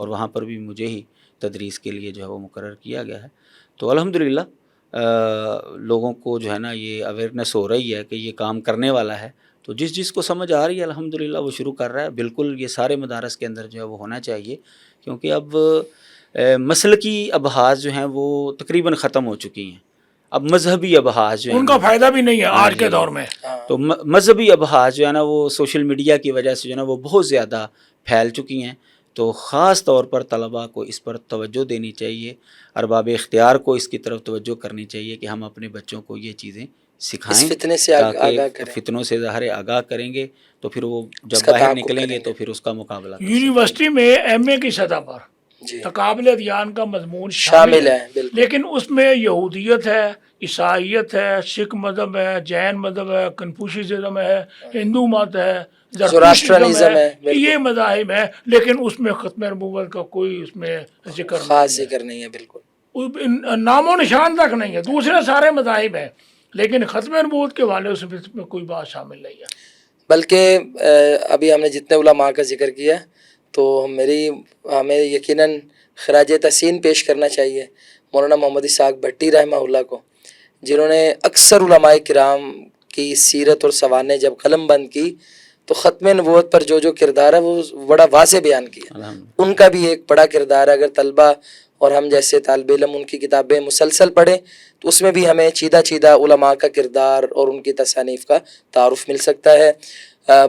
[SPEAKER 2] اور وہاں پر بھی مجھے ہی تدریس کے لیے جو ہے وہ مقرر کیا گیا ہے. تو الحمدللہ لوگوں کو جو ہے نا یہ اویئرنیس ہو رہی ہے کہ یہ کام کرنے والا ہے. تو جس کو سمجھ آ رہی ہے الحمدللہ وہ شروع کر رہا ہے. بالکل یہ سارے مدارس کے اندر جو ہے وہ ہونا چاہیے، کیونکہ اب مسلکی ابحاث جو ہیں وہ تقریباً ختم ہو چکی ہیں. اب مذہبی ابحاث جو ہیں
[SPEAKER 3] ان کا فائدہ بھی نہیں ہے آج کے دور میں.
[SPEAKER 2] تو مذہبی ابحاث جو ہے نا وہ سوشل میڈیا کی وجہ سے جو ہے نا وہ بہت زیادہ پھیل چکی ہیں. تو خاص طور پر طلباء کو اس پر توجہ دینی چاہیے، ارباب اختیار کو اس کی طرف توجہ کرنی چاہیے کہ ہم اپنے بچوں کو یہ چیزیں سکھائیں،
[SPEAKER 1] اس فتنے سے آگاہ
[SPEAKER 2] تاکہ
[SPEAKER 1] کریں.
[SPEAKER 2] فتنوں سے ظاہر آگاہ کریں گے تو پھر وہ
[SPEAKER 1] اس
[SPEAKER 2] جب
[SPEAKER 1] کا
[SPEAKER 2] باہر
[SPEAKER 1] تعاقب
[SPEAKER 2] نکلیں
[SPEAKER 1] کریں
[SPEAKER 2] گے
[SPEAKER 1] گے.
[SPEAKER 2] تو پھر اس کا مقابلہ کر سکیں.
[SPEAKER 3] یونیورسٹی میں ایم اے کی سطح پر
[SPEAKER 1] جی
[SPEAKER 3] تقابل ادیان کا مضمون
[SPEAKER 1] شامل ہے بالکل.
[SPEAKER 3] لیکن اس میں یہودیت ہے، عیسائیت ہے، سکھ مذہب ہے، جین مذہب ہے، کنفوشیزم ہے، ہندو مت ہے،
[SPEAKER 1] زراٹرنزم ہے، بالکل.
[SPEAKER 3] یہ مذاہب ہیں، لیکن اس میں ختم نبوت کا کوئی اس میں ذکر
[SPEAKER 1] خاص
[SPEAKER 3] نہیں ہے.
[SPEAKER 1] ذکر نہیں ہے بالکل.
[SPEAKER 3] نام و نشان تک نہیں ہے. دوسرے سارے مذاہب ہیں لیکن ختم نبوت کے والے اس میں کوئی بات شامل نہیں ہے.
[SPEAKER 1] بلکہ ابھی ہم نے جتنے علماء کا ذکر کیا تو ہمیں یقیناً خراج تحسین پیش کرنا چاہیے مولانا محمد اسحاق بھٹی رحمہ اللہ کو، جنہوں نے اکثر علماء کرام کی سیرت اور سوانح جب قلم بند کی تو ختم نبوت پر جو کردار ہے وہ بڑا واضح بیان کیا. ان کا بھی ایک بڑا کردار ہے. اگر طلبہ اور ہم جیسے طالب علم ان کی کتابیں مسلسل پڑھیں تو اس میں بھی ہمیں چیدہ علماء کا کردار اور ان کی تصانیف کا تعارف مل سکتا ہے.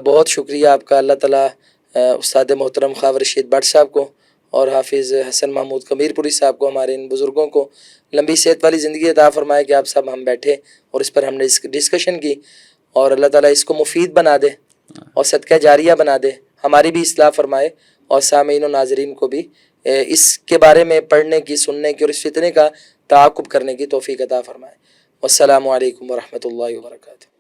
[SPEAKER 1] بہت شکریہ آپ کا. اللہ تعالیٰ استاد محترم خواہ رشید بٹ صاحب کو اور حافظ حسن محمود قمیر پوری صاحب کو، ہمارے ان بزرگوں کو لمبی صحت والی زندگی عطا فرمائے کہ آپ سب ہم بیٹھے اور اس پر ہم نے ڈسکشن کی، اور اللہ تعالیٰ اس کو مفید بنا دے اور صدقہ جاریہ بنا دے، ہماری بھی اصلاح فرمائے اور سامعین و ناظرین کو بھی اس کے بارے میں پڑھنے کی، سننے کی اور اس فتنے کا تعاقب کرنے کی توفیق عطا فرمائے. والسلام علیکم ورحمۃ اللہ وبرکاتہ.